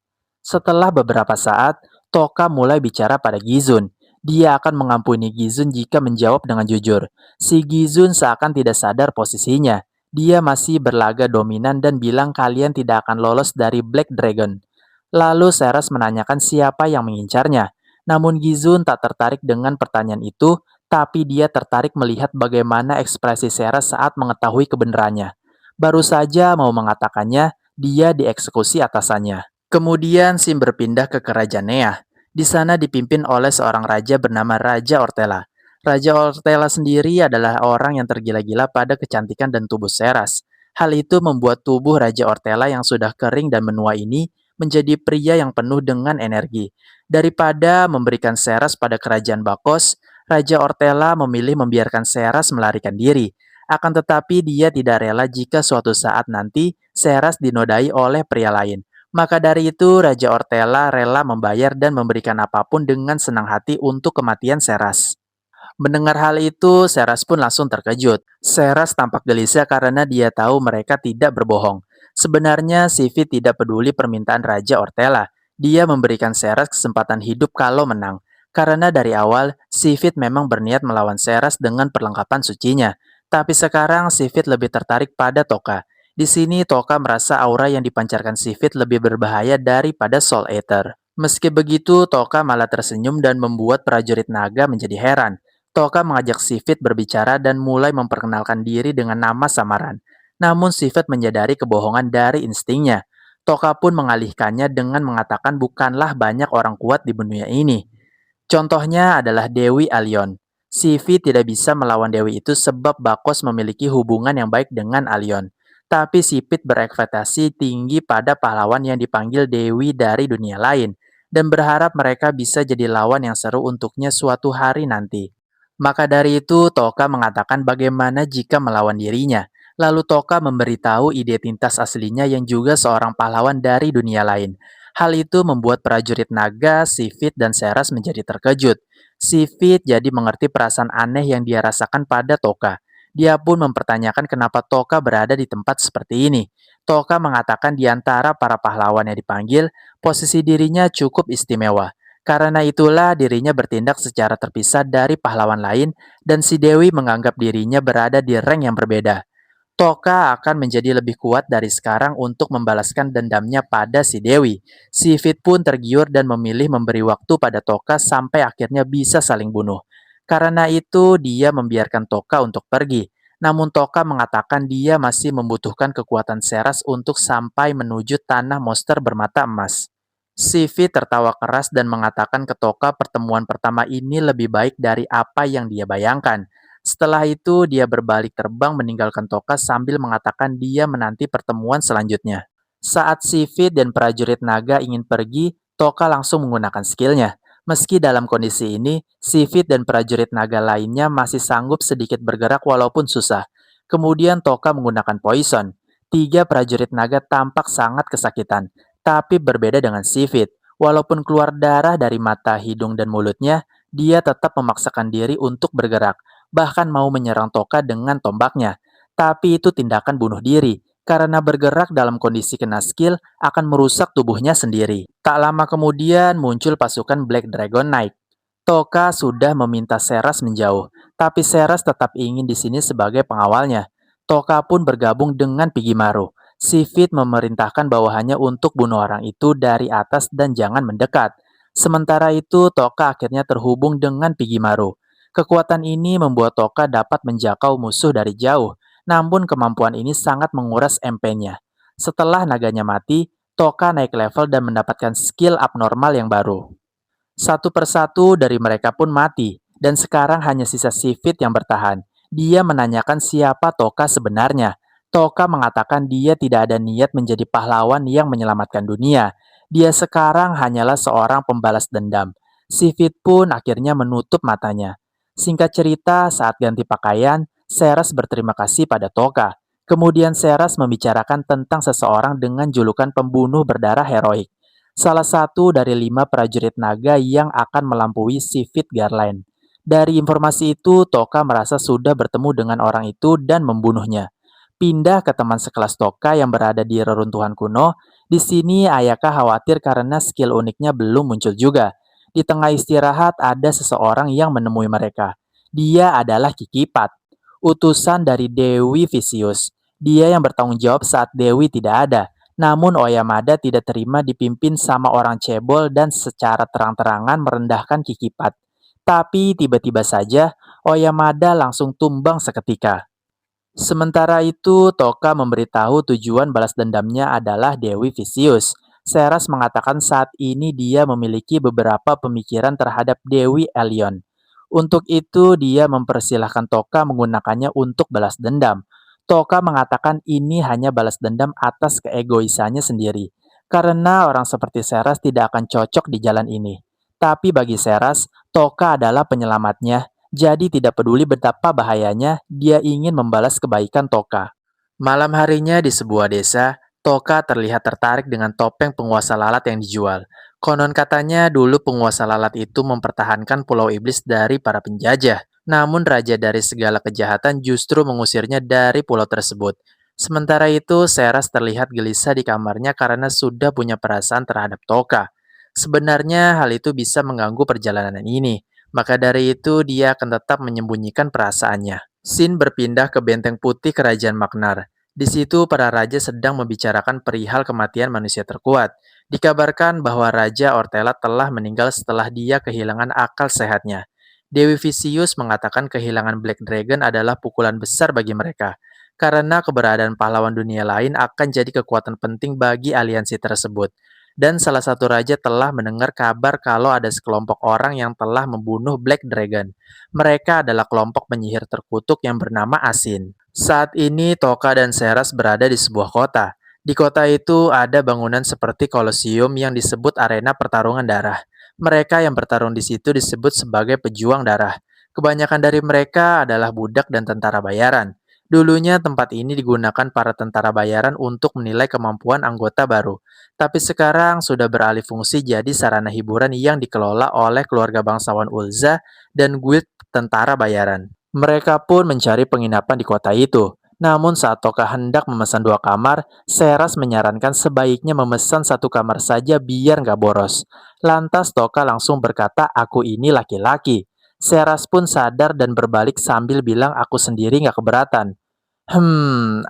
Setelah beberapa saat, Toka mulai bicara pada Gizun. Dia akan mengampuni Gizun jika menjawab dengan jujur. Si Gizun seakan tidak sadar posisinya. Dia masih berlaga dominan dan bilang kalian tidak akan lolos dari Black Dragon. Lalu Seras menanyakan siapa yang mengincarnya. Namun Gizun tak tertarik dengan pertanyaan itu, tapi dia tertarik melihat bagaimana ekspresi Seras saat mengetahui kebenarannya. Baru saja mau mengatakannya, dia dieksekusi atasannya. Kemudian Sim berpindah ke kerajaan Nea. Di sana dipimpin oleh seorang raja bernama Raja Ortela. Raja Ortela sendiri adalah orang yang tergila-gila pada kecantikan dan tubuh Seras. Hal itu membuat tubuh Raja Ortela yang sudah kering dan menua ini menjadi pria yang penuh dengan energi. Daripada memberikan Seras pada kerajaan Bakos, Raja Ortela memilih membiarkan Seras melarikan diri. Akan tetapi dia tidak rela jika suatu saat nanti Seras dinodai oleh pria lain. Maka dari itu, Raja Ortela rela membayar dan memberikan apapun dengan senang hati untuk kematian Seras. Mendengar hal itu, Seras pun langsung terkejut. Seras tampak gelisah karena dia tahu mereka tidak berbohong. Sebenarnya, Sivit tidak peduli permintaan Raja Ortela. Dia memberikan Seras kesempatan hidup kalau menang. Karena dari awal, Sivit memang berniat melawan Seras dengan perlengkapan sucinya. Tapi sekarang, Sivit lebih tertarik pada Toka. Di sini, Toka merasa aura yang dipancarkan Sivit lebih berbahaya daripada Soul Eater. Meski begitu, Toka malah tersenyum dan membuat prajurit naga menjadi heran. Toka mengajak Sivit berbicara dan mulai memperkenalkan diri dengan nama samaran. Namun Sivit menyadari kebohongan dari instingnya. Toka pun mengalihkannya dengan mengatakan bukanlah banyak orang kuat di dunia ini. Contohnya adalah Dewi Alion. Sivit tidak bisa melawan Dewi itu sebab Bakos memiliki hubungan yang baik dengan Alion. Tapi Sipit berekspektasi tinggi pada pahlawan yang dipanggil dewi dari dunia lain dan berharap mereka bisa jadi lawan yang seru untuknya suatu hari nanti. Maka dari itu, Toka mengatakan bagaimana jika melawan dirinya. Lalu Toka memberitahu identitas aslinya yang juga seorang pahlawan dari dunia lain. Hal itu membuat prajurit naga, Sifit, dan Seras menjadi terkejut. Sifit jadi mengerti perasaan aneh yang dia rasakan pada Toka. Dia pun mempertanyakan kenapa Toka berada di tempat seperti ini. Toka mengatakan di antara para pahlawan yang dipanggil, posisi dirinya cukup istimewa. Karena itulah dirinya bertindak secara terpisah dari pahlawan lain dan si Dewi menganggap dirinya berada di rank yang berbeda. Toka akan menjadi lebih kuat dari sekarang untuk membalaskan dendamnya pada si Dewi. Si Fit pun tergiur dan memilih memberi waktu pada Toka sampai akhirnya bisa saling bunuh. Karena itu, dia membiarkan Toka untuk pergi. Namun Toka mengatakan dia masih membutuhkan kekuatan Seras untuk sampai menuju tanah monster bermata emas. Si Fit tertawa keras dan mengatakan ke Toka pertemuan pertama ini lebih baik dari apa yang dia bayangkan. Setelah itu, dia berbalik terbang meninggalkan Toka sambil mengatakan dia menanti pertemuan selanjutnya. Saat Sifit dan prajurit naga ingin pergi, Toka langsung menggunakan skillnya. Meski dalam kondisi ini, Sifit dan prajurit naga lainnya masih sanggup sedikit bergerak walaupun susah. Kemudian Toka menggunakan poison. Tiga prajurit naga tampak sangat kesakitan, tapi berbeda dengan Sifit. Walaupun keluar darah dari mata, hidung, dan mulutnya, dia tetap memaksakan diri untuk bergerak bahkan mau menyerang Toka dengan tombaknya. Tapi itu tindakan bunuh diri, karena bergerak dalam kondisi kena skill akan merusak tubuhnya sendiri. Tak lama kemudian muncul pasukan Black Dragon Knight. Toka sudah meminta Seras menjauh, tapi Seras tetap ingin di sini sebagai pengawalnya. Toka pun bergabung dengan Pigimaru. Sifit memerintahkan bawahannya untuk bunuh orang itu dari atas dan jangan mendekat. Sementara itu, Toka akhirnya terhubung dengan Pigimaru. Kekuatan ini membuat Toka dapat menjangkau musuh dari jauh, namun kemampuan ini sangat menguras MP-nya. Setelah naganya mati, Toka naik level dan mendapatkan skill abnormal yang baru. Satu persatu dari mereka pun mati, dan sekarang hanya sisa Sifit yang bertahan. Dia menanyakan siapa Toka sebenarnya. Toka mengatakan dia tidak ada niat menjadi pahlawan yang menyelamatkan dunia. Dia sekarang hanyalah seorang pembalas dendam. Sifit pun akhirnya menutup matanya. Singkat cerita, saat ganti pakaian, Seras berterima kasih pada Toka. Kemudian Seras membicarakan tentang seseorang dengan julukan pembunuh berdarah heroik. Salah satu dari 5 prajurit naga yang akan melampaui Sifit Garland. Dari informasi itu, Toka merasa sudah bertemu dengan orang itu dan membunuhnya. Pindah ke teman sekelas Toka yang berada di reruntuhan kuno. Di sini Ayaka khawatir karena skill uniknya belum muncul juga. Di tengah istirahat ada seseorang yang menemui mereka. Dia adalah Kikipat, utusan dari Dewi Vicious. Dia yang bertanggung jawab saat Dewi tidak ada. Namun Oyamada tidak terima dipimpin sama orang cebol dan secara terang-terangan merendahkan Kikipat. Tapi tiba-tiba saja Oyamada langsung tumbang seketika. Sementara itu, Toka memberitahu tujuan balas dendamnya adalah Dewi Vicious. Seras mengatakan saat ini dia memiliki beberapa pemikiran terhadap Dewi Elion. Untuk itu, dia mempersilahkan Toka menggunakannya untuk balas dendam. Toka mengatakan ini hanya balas dendam atas keegoisannya sendiri, karena orang seperti Seras tidak akan cocok di jalan ini. Tapi bagi Seras, Toka adalah penyelamatnya, jadi tidak peduli betapa bahayanya, dia ingin membalas kebaikan Toka. Malam harinya di sebuah desa, Toka terlihat tertarik dengan topeng penguasa lalat yang dijual. Konon katanya dulu penguasa lalat itu mempertahankan Pulau Iblis dari para penjajah. Namun raja dari segala kejahatan justru mengusirnya dari pulau tersebut. Sementara itu, Seras terlihat gelisah di kamarnya karena sudah punya perasaan terhadap Toka. Sebenarnya hal itu bisa mengganggu perjalanan ini. Maka dari itu, dia akan tetap menyembunyikan perasaannya. Sin berpindah ke benteng putih kerajaan Magnar. Di situ, para raja sedang membicarakan perihal kematian manusia terkuat. Dikabarkan bahwa Raja Ortela telah meninggal setelah dia kehilangan akal sehatnya. Dewi Vicious mengatakan kehilangan Black Dragon adalah pukulan besar bagi mereka, karena keberadaan pahlawan dunia lain akan jadi kekuatan penting bagi aliansi tersebut. Dan salah satu raja telah mendengar kabar kalau ada sekelompok orang yang telah membunuh Black Dragon. Mereka adalah kelompok penyihir terkutuk yang bernama Asin. Saat ini Toka dan Seras berada di sebuah kota. Di kota itu ada bangunan seperti Kolosium yang disebut arena pertarungan darah. Mereka yang bertarung di situ disebut sebagai pejuang darah. Kebanyakan dari mereka adalah budak dan tentara bayaran. Dulunya tempat ini digunakan para tentara bayaran untuk menilai kemampuan anggota baru. Tapi sekarang sudah beralih fungsi jadi sarana hiburan yang dikelola oleh keluarga bangsawan Ulza dan guild tentara bayaran. Mereka pun mencari penginapan di kota itu. Namun saat Toka hendak memesan 2 kamar, Seras menyarankan sebaiknya memesan 1 kamar saja biar nggak boros. Lantas Toka langsung berkata, aku ini laki-laki. Seras pun sadar dan berbalik sambil bilang aku sendiri nggak keberatan.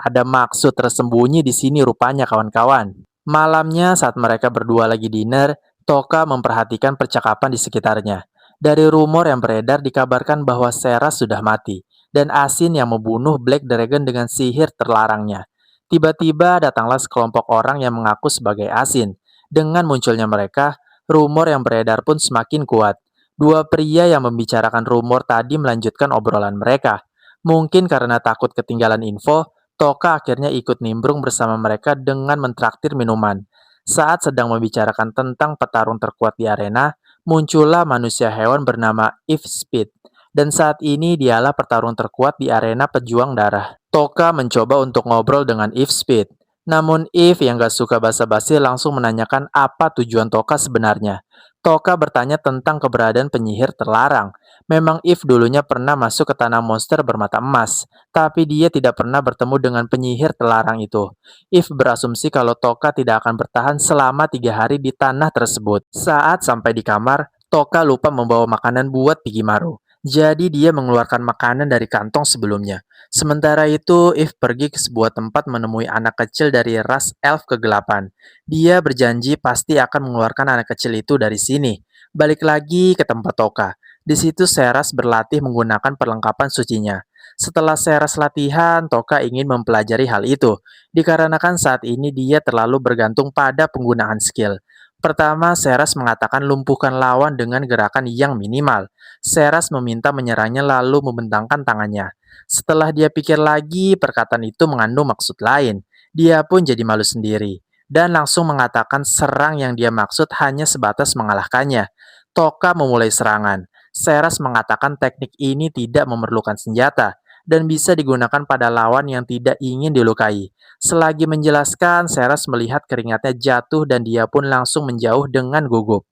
Ada maksud tersembunyi di sini rupanya kawan-kawan. Malamnya saat mereka berdua lagi dinner, Toka memperhatikan percakapan di sekitarnya. Dari rumor yang beredar dikabarkan bahwa Seras sudah mati, dan Asin yang membunuh Black Dragon dengan sihir terlarangnya. Tiba-tiba datanglah sekelompok orang yang mengaku sebagai Asin. Dengan munculnya mereka, rumor yang beredar pun semakin kuat. Dua pria yang membicarakan rumor tadi melanjutkan obrolan mereka. Mungkin karena takut ketinggalan info, Toka akhirnya ikut nimbrung bersama mereka dengan mentraktir minuman. Saat sedang membicarakan tentang petarung terkuat di arena, muncullah manusia hewan bernama Eve Speed. Dan saat ini dialah petarung terkuat di arena pejuang darah. Toka mencoba untuk ngobrol dengan Eve Speed. Namun Eve yang gak suka basa-basi langsung menanyakan apa tujuan Toka sebenarnya. Toka bertanya tentang keberadaan penyihir terlarang. Memang Eve dulunya pernah masuk ke tanah monster bermata emas, tapi dia tidak pernah bertemu dengan penyihir terlarang itu. Eve berasumsi kalau Toka tidak akan bertahan selama 3 hari di tanah tersebut. Saat sampai di kamar, Toka lupa membawa makanan buat Pigimaru. Jadi dia mengeluarkan makanan dari kantong sebelumnya. Sementara itu, Eve pergi ke sebuah tempat menemui anak kecil dari ras elf kegelapan. Dia berjanji pasti akan mengeluarkan anak kecil itu dari sini. Balik lagi ke tempat Toka. Di situ Seras berlatih menggunakan perlengkapan sucinya. Setelah Seras latihan, Toka ingin mempelajari hal itu, dikarenakan saat ini dia terlalu bergantung pada penggunaan skill. Pertama, Seras mengatakan lumpuhkan lawan dengan gerakan yang minimal. Seras meminta menyerangnya lalu membentangkan tangannya. Setelah dia pikir lagi, perkataan itu mengandung maksud lain. Dia pun jadi malu sendiri dan langsung mengatakan serang yang dia maksud hanya sebatas mengalahkannya. Toka memulai serangan. Seras mengatakan teknik ini tidak memerlukan senjata dan bisa digunakan pada lawan yang tidak ingin dilukai. Selagi menjelaskan, Seras melihat keringatnya jatuh dan dia pun langsung menjauh dengan gugup.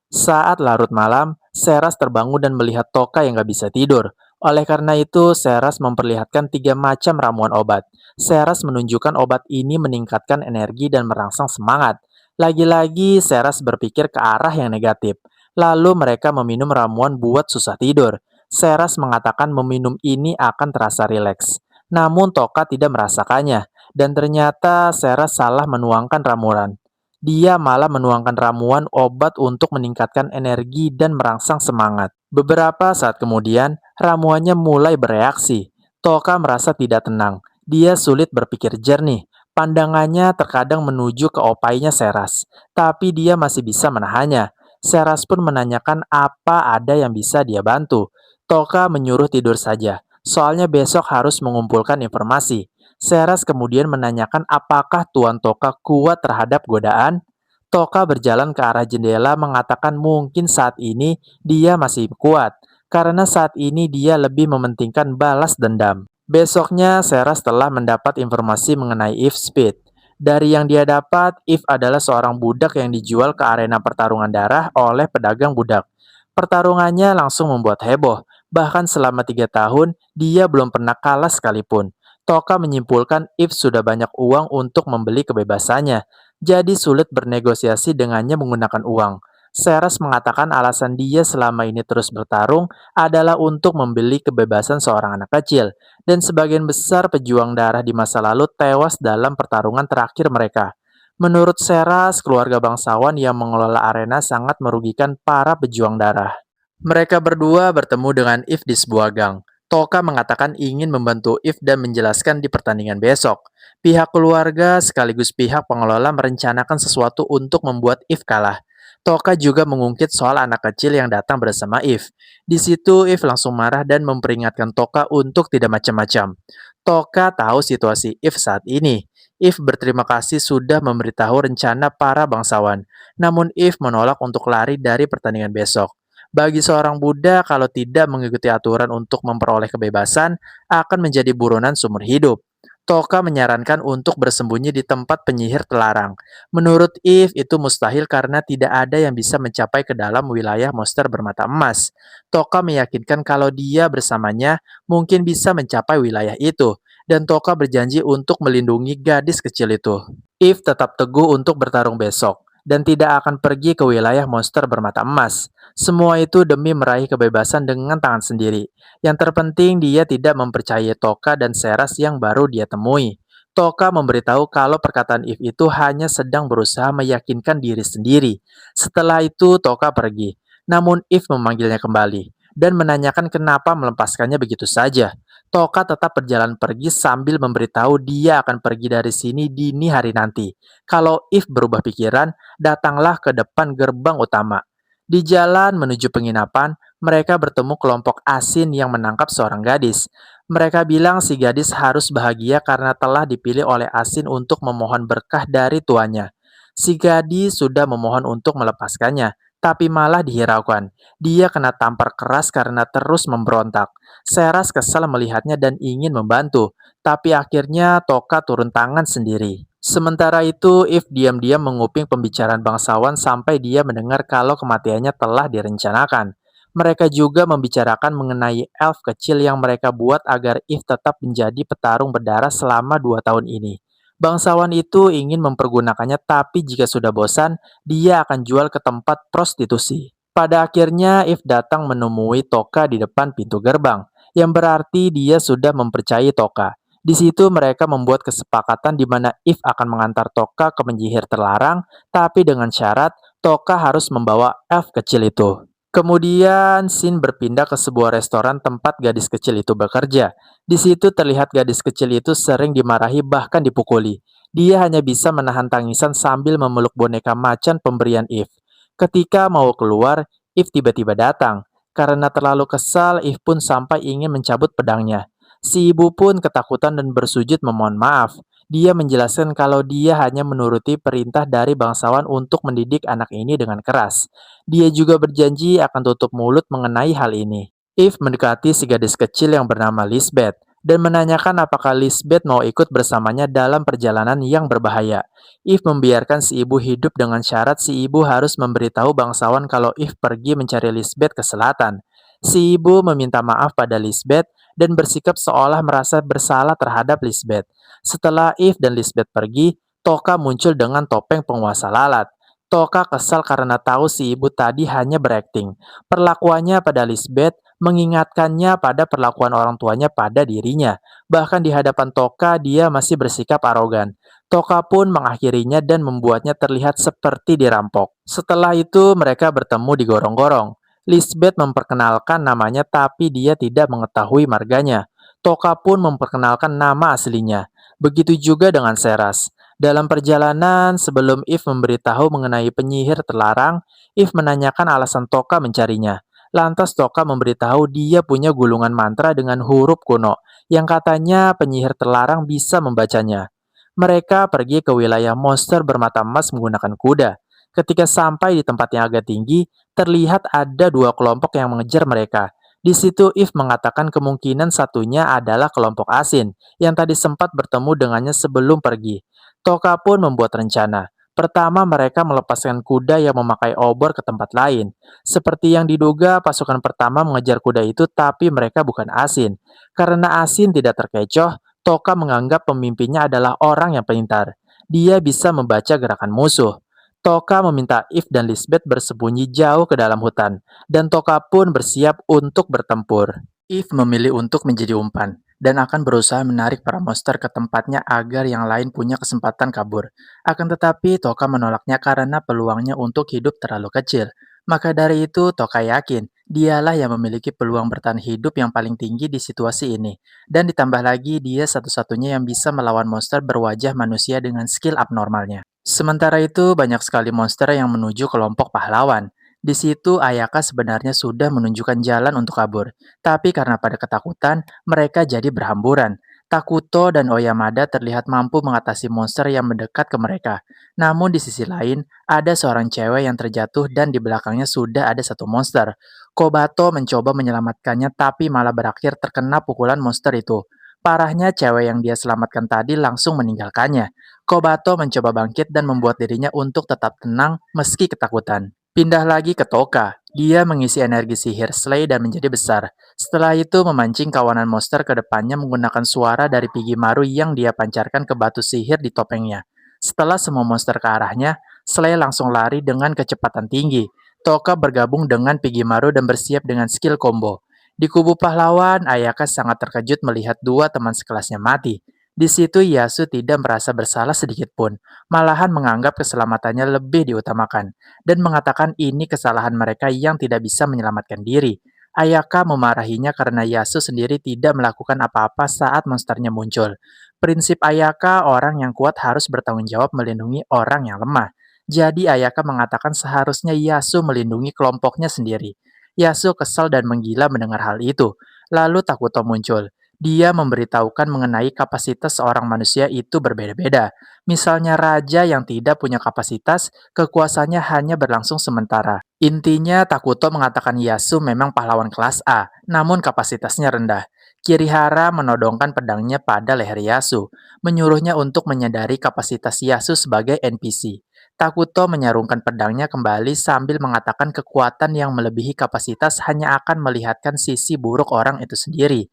Saat larut malam, Seras terbangun dan melihat Toka yang gak bisa tidur. Oleh karena itu, Seras memperlihatkan 3 macam ramuan obat. Seras menunjukkan obat ini meningkatkan energi dan merangsang semangat. Lagi-lagi, Seras berpikir ke arah yang negatif. Lalu mereka meminum ramuan buat susah tidur. Seras mengatakan meminum ini akan terasa rileks. Namun Toka tidak merasakannya. Dan ternyata Seras salah menuangkan ramuan. Dia malah menuangkan ramuan obat untuk meningkatkan energi dan merangsang semangat. Beberapa saat kemudian, ramuannya mulai bereaksi. Toka merasa tidak tenang. Dia sulit berpikir jernih. Pandangannya terkadang menuju ke opainya Seras, tapi dia masih bisa menahannya. Seras pun menanyakan apa ada yang bisa dia bantu. Toka menyuruh tidur saja, soalnya besok harus mengumpulkan informasi. Seras kemudian menanyakan apakah Tuan Toka kuat terhadap godaan. Toka berjalan ke arah jendela mengatakan mungkin saat ini dia masih kuat, karena saat ini dia lebih mementingkan balas dendam. Besoknya, Seras telah mendapat informasi mengenai Eve Speed. Dari yang dia dapat, Eve adalah seorang budak yang dijual ke arena pertarungan darah oleh pedagang budak. Pertarungannya langsung membuat heboh, bahkan selama 3 tahun, dia belum pernah kalah sekalipun. Toka menyimpulkan Eve sudah banyak uang untuk membeli kebebasannya, jadi sulit bernegosiasi dengannya menggunakan uang. Seras mengatakan alasan dia selama ini terus bertarung adalah untuk membeli kebebasan seorang anak kecil, dan sebagian besar pejuang darah di masa lalu tewas dalam pertarungan terakhir mereka. Menurut Seras, keluarga bangsawan yang mengelola arena sangat merugikan para pejuang darah. Mereka berdua bertemu dengan Eve di sebuah gang. Toka mengatakan ingin membantu Eve dan menjelaskan di pertandingan besok. Pihak keluarga sekaligus pihak pengelola merencanakan sesuatu untuk membuat Eve kalah. Toka juga mengungkit soal anak kecil yang datang bersama Eve. Di situ Eve langsung marah dan memperingatkan Toka untuk tidak macam-macam. Toka tahu situasi Eve saat ini. Eve berterima kasih sudah memberitahu rencana para bangsawan. Namun Eve menolak untuk lari dari pertandingan besok. Bagi seorang Buddha, kalau tidak mengikuti aturan untuk memperoleh kebebasan, akan menjadi buronan seumur hidup. Toka menyarankan untuk bersembunyi di tempat penyihir terlarang. Menurut Eve, itu mustahil karena tidak ada yang bisa mencapai ke dalam wilayah monster bermata emas. Toka meyakinkan kalau dia bersamanya mungkin bisa mencapai wilayah itu, dan Toka berjanji untuk melindungi gadis kecil itu. Eve tetap teguh untuk bertarung besok, dan tidak akan pergi ke wilayah monster bermata emas. Semua itu demi meraih kebebasan dengan tangan sendiri. Yang terpenting dia tidak mempercayai Toka dan Seras yang baru dia temui. Toka memberitahu kalau perkataan Eve itu hanya sedang berusaha meyakinkan diri sendiri. Setelah itu Toka pergi. Namun Eve memanggilnya kembali dan menanyakan kenapa melepaskannya begitu saja. Toka tetap berjalan pergi sambil memberitahu dia akan pergi dari sini dini hari nanti. Kalau Eve berubah pikiran, datanglah ke depan gerbang utama. Di jalan menuju penginapan, mereka bertemu kelompok asin yang menangkap seorang gadis. Mereka bilang si gadis harus bahagia karena telah dipilih oleh asin untuk memohon berkah dari tuannya. Si gadis sudah memohon untuk melepaskannya, tapi malah dihiraukan. Dia kena tampar keras karena terus memberontak. Seras kesal melihatnya dan ingin membantu, tapi akhirnya Toka turun tangan sendiri. Sementara itu, If diam-diam menguping pembicaraan bangsawan sampai dia mendengar kalau kematiannya telah direncanakan. Mereka juga membicarakan mengenai elf kecil yang mereka buat agar If tetap menjadi petarung berdarah selama 2 tahun ini. Bangsawan itu ingin mempergunakannya, tapi jika sudah bosan, dia akan jual ke tempat prostitusi. Pada akhirnya, If datang menemui Toka di depan pintu gerbang, yang berarti dia sudah mempercayai Toka. Di situ mereka membuat kesepakatan di mana If akan mengantar Toka ke penyihir terlarang, tapi dengan syarat Toka harus membawa elf kecil itu. Kemudian Shin berpindah ke sebuah restoran tempat gadis kecil itu bekerja. Di situ terlihat gadis kecil itu sering dimarahi bahkan dipukuli. Dia hanya bisa menahan tangisan sambil memeluk boneka macan pemberian If. Ketika mau keluar, If tiba-tiba datang. Karena terlalu kesal, If pun sampai ingin mencabut pedangnya. Si ibu pun ketakutan dan bersujud memohon maaf. Dia menjelaskan kalau dia hanya menuruti perintah dari bangsawan untuk mendidik anak ini dengan keras. Dia juga berjanji akan tutup mulut mengenai hal ini. Eve mendekati si gadis kecil yang bernama Lisbeth dan menanyakan apakah Lisbeth mau ikut bersamanya dalam perjalanan yang berbahaya. Eve membiarkan si ibu hidup dengan syarat si ibu harus memberitahu bangsawan kalau Eve pergi mencari Lisbeth ke selatan. Si ibu meminta maaf pada Lisbeth dan bersikap seolah merasa bersalah terhadap Lisbeth. Setelah Eve dan Lisbeth pergi, Toka muncul dengan topeng penguasa lalat. Toka kesal karena tahu si ibu tadi hanya berakting. Perlakuannya pada Lisbeth mengingatkannya pada perlakuan orang tuanya pada dirinya. Bahkan di hadapan Toka, dia masih bersikap arogan. Toka pun mengakhirinya dan membuatnya terlihat seperti dirampok. Setelah itu, mereka bertemu di gorong-gorong. Lisbeth memperkenalkan namanya tapi dia tidak mengetahui marganya. Toka pun memperkenalkan nama aslinya. Begitu juga dengan Seras. Dalam perjalanan, sebelum Eve memberitahu mengenai penyihir terlarang, Eve menanyakan alasan Toka mencarinya. Lantas Toka memberitahu dia punya gulungan mantra dengan huruf kuno, yang katanya penyihir terlarang bisa membacanya. Mereka pergi ke wilayah monster bermata emas menggunakan kuda. Ketika sampai di tempat yang agak tinggi, terlihat ada 2 kelompok yang mengejar mereka. Di situ Eve mengatakan kemungkinan satunya adalah kelompok asin, yang tadi sempat bertemu dengannya sebelum pergi. Toka pun membuat rencana. Pertama, mereka melepaskan kuda yang memakai obor ke tempat lain. Seperti yang diduga, pasukan pertama mengejar kuda itu, tapi mereka bukan asin. Karena asin tidak terkecoh, Toka menganggap pemimpinnya adalah orang yang pintar. Dia bisa membaca gerakan musuh. Toka meminta Eve dan Lisbeth bersembunyi jauh ke dalam hutan, dan Toka pun bersiap untuk bertempur. Eve memilih untuk menjadi umpan dan akan berusaha menarik para monster ke tempatnya agar yang lain punya kesempatan kabur. Akan tetapi, Toka menolaknya karena peluangnya untuk hidup terlalu kecil. Maka dari itu, Toka yakin dialah yang memiliki peluang bertahan hidup yang paling tinggi di situasi ini. Dan ditambah lagi, dia satu-satunya yang bisa melawan monster berwajah manusia dengan skill abnormalnya. Sementara itu, banyak sekali monster yang menuju kelompok pahlawan. Di situ, Ayaka sebenarnya sudah menunjukkan jalan untuk kabur. Tapi karena pada ketakutan, mereka jadi berhamburan. Takuto dan Oyamada terlihat mampu mengatasi monster yang mendekat ke mereka. Namun di sisi lain, ada seorang cewek yang terjatuh dan di belakangnya sudah ada satu monster. Kobato mencoba menyelamatkannya tapi malah berakhir terkena pukulan monster itu. Parahnya, cewek yang dia selamatkan tadi langsung meninggalkannya. Kobato mencoba bangkit dan membuat dirinya untuk tetap tenang meski ketakutan. Pindah lagi ke Toka. Dia mengisi energi sihir Slay dan menjadi besar. Setelah itu memancing kawanan monster ke depannya menggunakan suara dari Pigimaru yang dia pancarkan ke batu sihir di topengnya. Setelah semua monster ke arahnya, Slay langsung lari dengan kecepatan tinggi. Toka bergabung dengan Pigimaru dan bersiap dengan skill combo. Di kubu pahlawan, Ayaka sangat terkejut melihat dua teman sekelasnya mati. Di situ Yasu tidak merasa bersalah sedikit pun, malahan menganggap keselamatannya lebih diutamakan, dan mengatakan ini kesalahan mereka yang tidak bisa menyelamatkan diri. Ayaka memarahinya karena Yasu sendiri tidak melakukan apa-apa saat monsternya muncul. Prinsip Ayaka, orang yang kuat harus bertanggung jawab melindungi orang yang lemah. Jadi Ayaka mengatakan seharusnya Yasu melindungi kelompoknya sendiri. Yasu kesal dan menggila mendengar hal itu. Lalu Takuto muncul. Dia memberitahukan mengenai kapasitas seorang manusia itu berbeda-beda. Misalnya raja yang tidak punya kapasitas, kekuasaannya hanya berlangsung sementara. Intinya, Takuto mengatakan Yasu memang pahlawan kelas A, namun kapasitasnya rendah. Kirihara menodongkan pedangnya pada leher Yasu, menyuruhnya untuk menyadari kapasitas Yasu sebagai NPC. Takuto menyarungkan pedangnya kembali sambil mengatakan kekuatan yang melebihi kapasitas hanya akan melihatkan sisi buruk orang itu sendiri.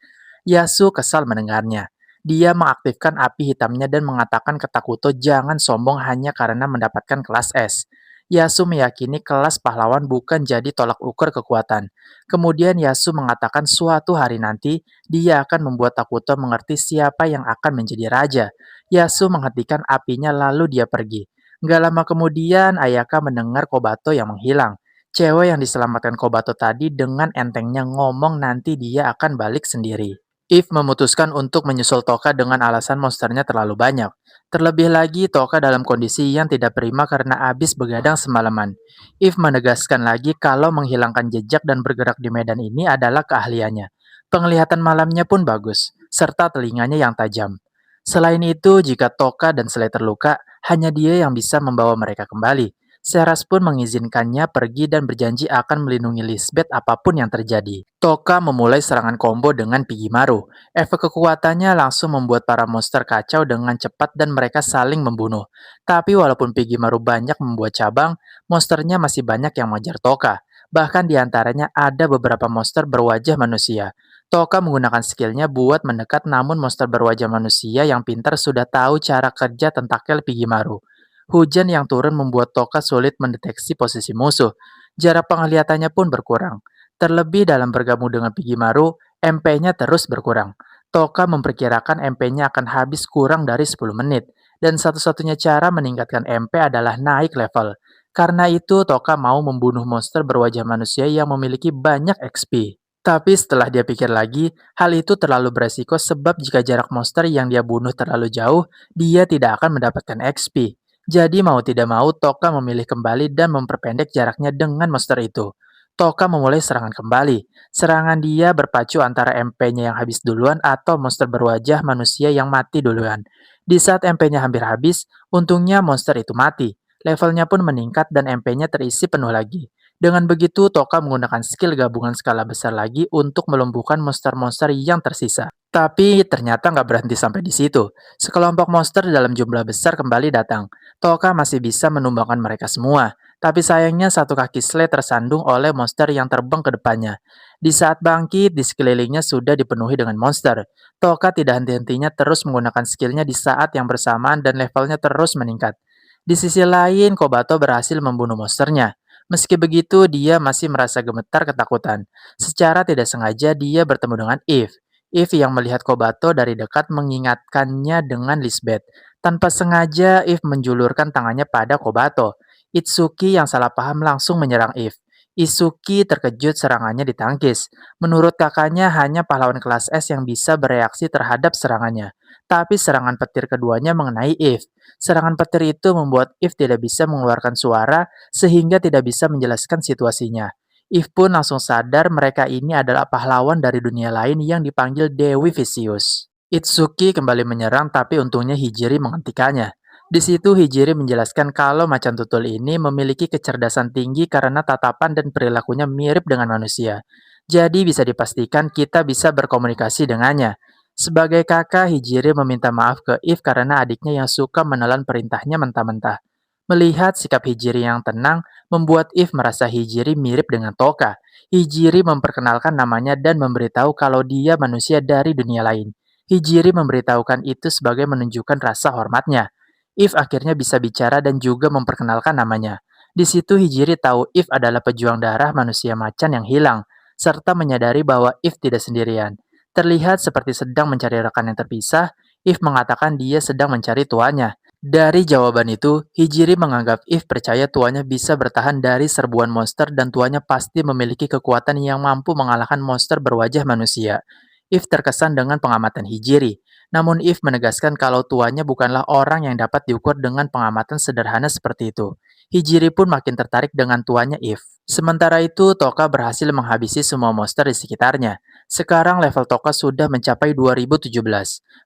Yasu kesal mendengarnya. Dia mengaktifkan api hitamnya dan mengatakan ke Takuto jangan sombong hanya karena mendapatkan kelas S. Yasu meyakini kelas pahlawan bukan jadi tolak ukur kekuatan. Kemudian Yasu mengatakan suatu hari nanti, dia akan membuat Takuto mengerti siapa yang akan menjadi raja. Yasu menghentikan apinya lalu dia pergi. Gak lama kemudian, Ayaka mendengar Kobato yang menghilang. Cewek yang diselamatkan Kobato tadi dengan entengnya ngomong nanti dia akan balik sendiri. Eve memutuskan untuk menyusul Toka dengan alasan monsternya terlalu banyak. Terlebih lagi, Toka dalam kondisi yang tidak prima karena habis begadang semalaman. Eve menegaskan lagi kalau menghilangkan jejak dan bergerak di medan ini adalah keahliannya. Penglihatan malamnya pun bagus, serta telinganya yang tajam. Selain itu, jika Toka dan Slay terluka, hanya dia yang bisa membawa mereka kembali. Seras pun mengizinkannya pergi dan berjanji akan melindungi Lisbeth apapun yang terjadi. Toka memulai serangan combo dengan Pigimaru. Efek kekuatannya langsung membuat para monster kacau dengan cepat dan mereka saling membunuh. Tapi walaupun Pigimaru banyak membuat cabang, monsternya masih banyak yang mengejar Toka. Bahkan diantaranya ada beberapa monster berwajah manusia. Toka menggunakan skillnya buat mendekat namun monster berwajah manusia yang pintar sudah tahu cara kerja tentakel Pigimaru. Hujan yang turun membuat Toka sulit mendeteksi posisi musuh. Jarak penglihatannya pun berkurang. Terlebih dalam bergabung dengan Pigimaru, MP-nya terus berkurang. Toka memperkirakan MP-nya akan habis kurang dari 10 menit. Dan satu-satunya cara meningkatkan MP adalah naik level. Karena itu, Toka mau membunuh monster berwajah manusia yang memiliki banyak XP. Tapi setelah dia pikir lagi, hal itu terlalu beresiko sebab jika jarak monster yang dia bunuh terlalu jauh, dia tidak akan mendapatkan XP. Jadi mau tidak mau, Toka memilih kembali dan memperpendek jaraknya dengan monster itu. Toka memulai serangan kembali. Serangan dia berpacu antara MP-nya yang habis duluan atau monster berwajah manusia yang mati duluan. Di saat MP-nya hampir habis, untungnya monster itu mati. Levelnya pun meningkat dan MP-nya terisi penuh lagi. Dengan begitu, Toka menggunakan skill gabungan skala besar lagi untuk melumpuhkan monster-monster yang tersisa. Tapi ternyata nggak berhenti sampai di situ. Sekelompok monster dalam jumlah besar kembali datang. Toka masih bisa menumbangkan mereka semua, tapi sayangnya satu kaki Slay tersandung oleh monster yang terbang ke depannya. Di saat bangkit, di sekelilingnya sudah dipenuhi dengan monster. Toka tidak henti-hentinya terus menggunakan skillnya di saat yang bersamaan dan levelnya terus meningkat. Di sisi lain, Kobato berhasil membunuh monsternya. Meski begitu, dia masih merasa gemetar ketakutan. Secara tidak sengaja, dia bertemu dengan Eve. Eve yang melihat Kobato dari dekat mengingatkannya dengan Lisbeth. Tanpa sengaja, Eve menjulurkan tangannya pada Kobato. Itsuki yang salah paham langsung menyerang Eve. Isuki terkejut serangannya ditangkis. Menurut kakaknya hanya pahlawan kelas S yang bisa bereaksi terhadap serangannya. Tapi serangan petir keduanya mengenai Eve. Serangan petir itu membuat Eve tidak bisa mengeluarkan suara sehingga tidak bisa menjelaskan situasinya. Eve pun langsung sadar mereka ini adalah pahlawan dari dunia lain yang dipanggil Dewi Vicious. Itsuki kembali menyerang tapi untungnya Hijiri menghentikannya. Di situ Hijiri menjelaskan kalau macan tutul ini memiliki kecerdasan tinggi karena tatapan dan perilakunya mirip dengan manusia. Jadi bisa dipastikan kita bisa berkomunikasi dengannya. Sebagai kakak, Hijiri meminta maaf ke Eve karena adiknya yang suka menelan perintahnya mentah-mentah. Melihat sikap Hijiri yang tenang, membuat Eve merasa Hijiri mirip dengan Toka. Hijiri memperkenalkan namanya dan memberitahu kalau dia manusia dari dunia lain. Hijiri memberitahukan itu sebagai menunjukkan rasa hormatnya. If akhirnya bisa bicara dan juga memperkenalkan namanya. Di situ Hijiri tahu If adalah pejuang darah manusia macan yang hilang, serta menyadari bahwa If tidak sendirian. Terlihat seperti sedang mencari rekan yang terpisah, If mengatakan dia sedang mencari tuannya. Dari jawaban itu, Hijiri menganggap If percaya tuannya bisa bertahan dari serbuan monster dan tuannya pasti memiliki kekuatan yang mampu mengalahkan monster berwajah manusia. If terkesan dengan pengamatan Hijiri, namun If menegaskan kalau tuannya bukanlah orang yang dapat diukur dengan pengamatan sederhana seperti itu. Hijiri pun makin tertarik dengan tuannya If. Sementara itu, Toka berhasil menghabisi semua monster di sekitarnya. Sekarang level Toka sudah mencapai 2017.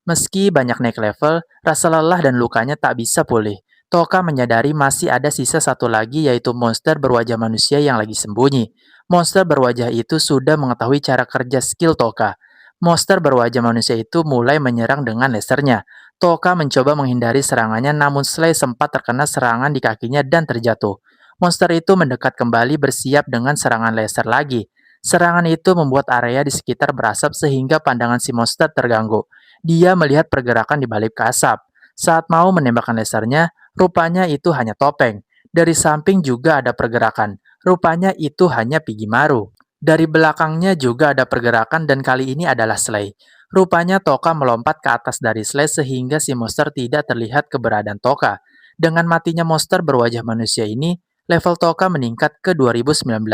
Meski banyak naik level, rasa lelah dan lukanya tak bisa pulih. Toka menyadari masih ada sisa satu lagi yaitu monster berwajah manusia yang lagi sembunyi. Monster berwajah itu sudah mengetahui cara kerja skill Toka. Monster berwajah manusia itu mulai menyerang dengan lasernya. Toka mencoba menghindari serangannya namun Slay sempat terkena serangan di kakinya dan terjatuh. Monster itu mendekat kembali bersiap dengan serangan laser lagi. Serangan itu membuat area di sekitar berasap sehingga pandangan si monster terganggu. Dia melihat pergerakan di balik asap. Saat mau menembakkan lasernya, rupanya itu hanya topeng. Dari samping juga ada pergerakan. Rupanya itu hanya Pigimaru. Dari belakangnya juga ada pergerakan dan kali ini adalah Slay. Rupanya Toka melompat ke atas dari Slay sehingga si monster tidak terlihat keberadaan Toka. Dengan matinya monster berwajah manusia ini, level Toka meningkat ke 2019.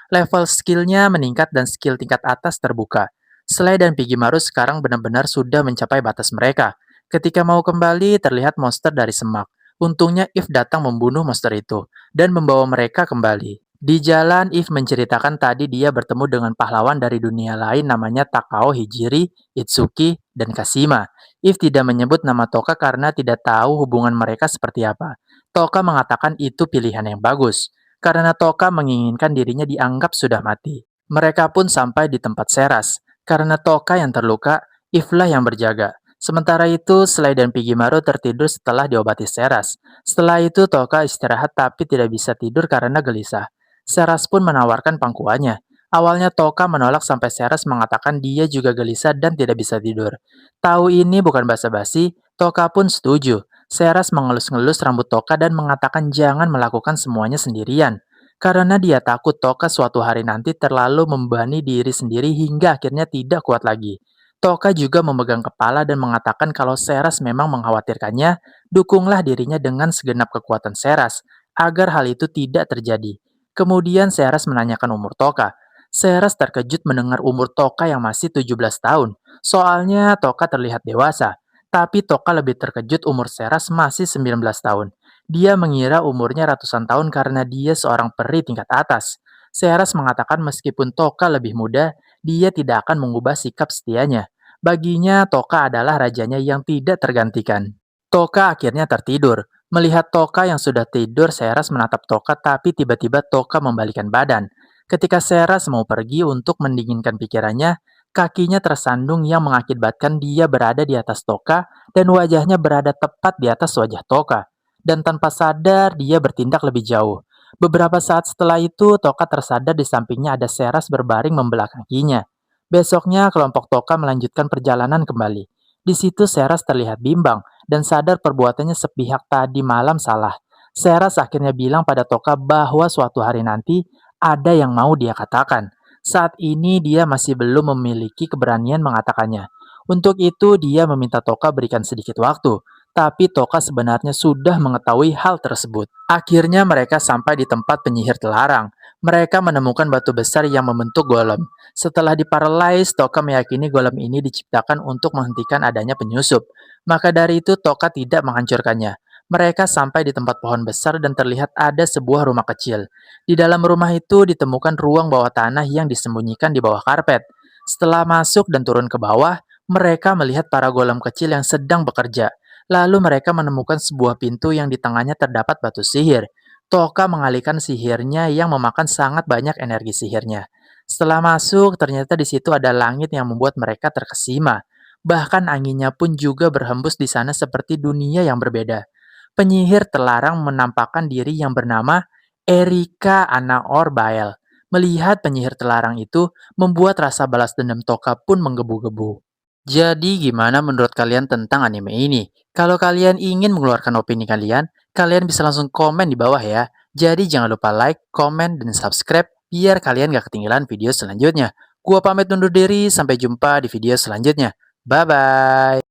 Level skillnya meningkat dan skill tingkat atas terbuka. Slay dan Pigimaru sekarang benar-benar sudah mencapai batas mereka. Ketika mau kembali, terlihat monster dari semak. Untungnya If datang membunuh monster itu dan membawa mereka kembali. Di jalan, If menceritakan tadi dia bertemu dengan pahlawan dari dunia lain namanya Takao Hijiri, Itsuki, dan Kashima. If tidak menyebut nama Toka karena tidak tahu hubungan mereka seperti apa. Toka mengatakan itu pilihan yang bagus, karena Toka menginginkan dirinya dianggap sudah mati. Mereka pun sampai di tempat Seras. Karena Toka yang terluka, If-lah yang berjaga. Sementara itu, Slay dan Pigimaru tertidur setelah diobati Seras. Setelah itu, Toka istirahat tapi tidak bisa tidur karena gelisah. Seras pun menawarkan pangkuannya. Awalnya Toka menolak sampai Seras mengatakan dia juga gelisah dan tidak bisa tidur. Tahu ini bukan basa-basi, Toka pun setuju. Seras mengelus-ngelus rambut Toka dan mengatakan jangan melakukan semuanya sendirian. Karena dia takut Toka suatu hari nanti terlalu membebani diri sendiri hingga akhirnya tidak kuat lagi. Toka juga memegang kepala dan mengatakan kalau Seras memang mengkhawatirkannya, dukunglah dirinya dengan segenap kekuatan Seras, agar hal itu tidak terjadi. Kemudian Seras menanyakan umur Toka. Seras terkejut mendengar umur Toka yang masih 17 tahun. Soalnya Toka terlihat dewasa. Tapi Toka lebih terkejut umur Seras masih 19 tahun. Dia mengira umurnya ratusan tahun karena dia seorang peri tingkat atas. Seras mengatakan meskipun Toka lebih muda, dia tidak akan mengubah sikap setianya. Baginya Toka adalah rajanya yang tidak tergantikan. Toka akhirnya tertidur. Melihat Toka yang sudah tidur, Seras menatap Toka tapi tiba-tiba Toka membalikan badan. Ketika Seras mau pergi untuk mendinginkan pikirannya, kakinya tersandung yang mengakibatkan dia berada di atas Toka dan wajahnya berada tepat di atas wajah Toka. Dan tanpa sadar, dia bertindak lebih jauh. Beberapa saat setelah itu, Toka tersadar di sampingnya ada Seras berbaring membelah kakinya. Besoknya, kelompok Toka melanjutkan perjalanan kembali. Di situ Seras terlihat bimbang dan sadar perbuatannya sepihak tadi malam salah. Seras akhirnya bilang pada Toka bahwa suatu hari nanti ada yang mau dia katakan. Saat ini dia masih belum memiliki keberanian mengatakannya. Untuk itu dia meminta Toka berikan sedikit waktu. Tapi Toka sebenarnya sudah mengetahui hal tersebut. Akhirnya mereka sampai di tempat penyihir terlarang. Mereka menemukan batu besar yang membentuk golem. Setelah diparalyze, Toka meyakini golem ini diciptakan untuk menghentikan adanya penyusup. Maka dari itu, Toka tidak menghancurkannya. Mereka sampai di tempat pohon besar dan terlihat ada sebuah rumah kecil. Di dalam rumah itu ditemukan ruang bawah tanah yang disembunyikan di bawah karpet. Setelah masuk dan turun ke bawah, mereka melihat para golem kecil yang sedang bekerja. Lalu mereka menemukan sebuah pintu yang di tengahnya terdapat batu sihir. Toka mengalihkan sihirnya yang memakan sangat banyak energi sihirnya. Setelah masuk, ternyata di situ ada langit yang membuat mereka terkesima. Bahkan anginnya pun juga berhembus di sana seperti dunia yang berbeda. Penyihir terlarang menampakkan diri yang bernama Erika Anaor Bael. Melihat penyihir terlarang itu, membuat rasa balas dendam Toka pun menggebu-gebu. Jadi gimana menurut kalian tentang anime ini? Kalau kalian ingin mengeluarkan opini kalian, kalian bisa langsung komen di bawah ya. Jadi jangan lupa like, komen, dan subscribe biar kalian gak ketinggalan video selanjutnya. Gua pamit undur diri, sampai jumpa di video selanjutnya. Bye-bye.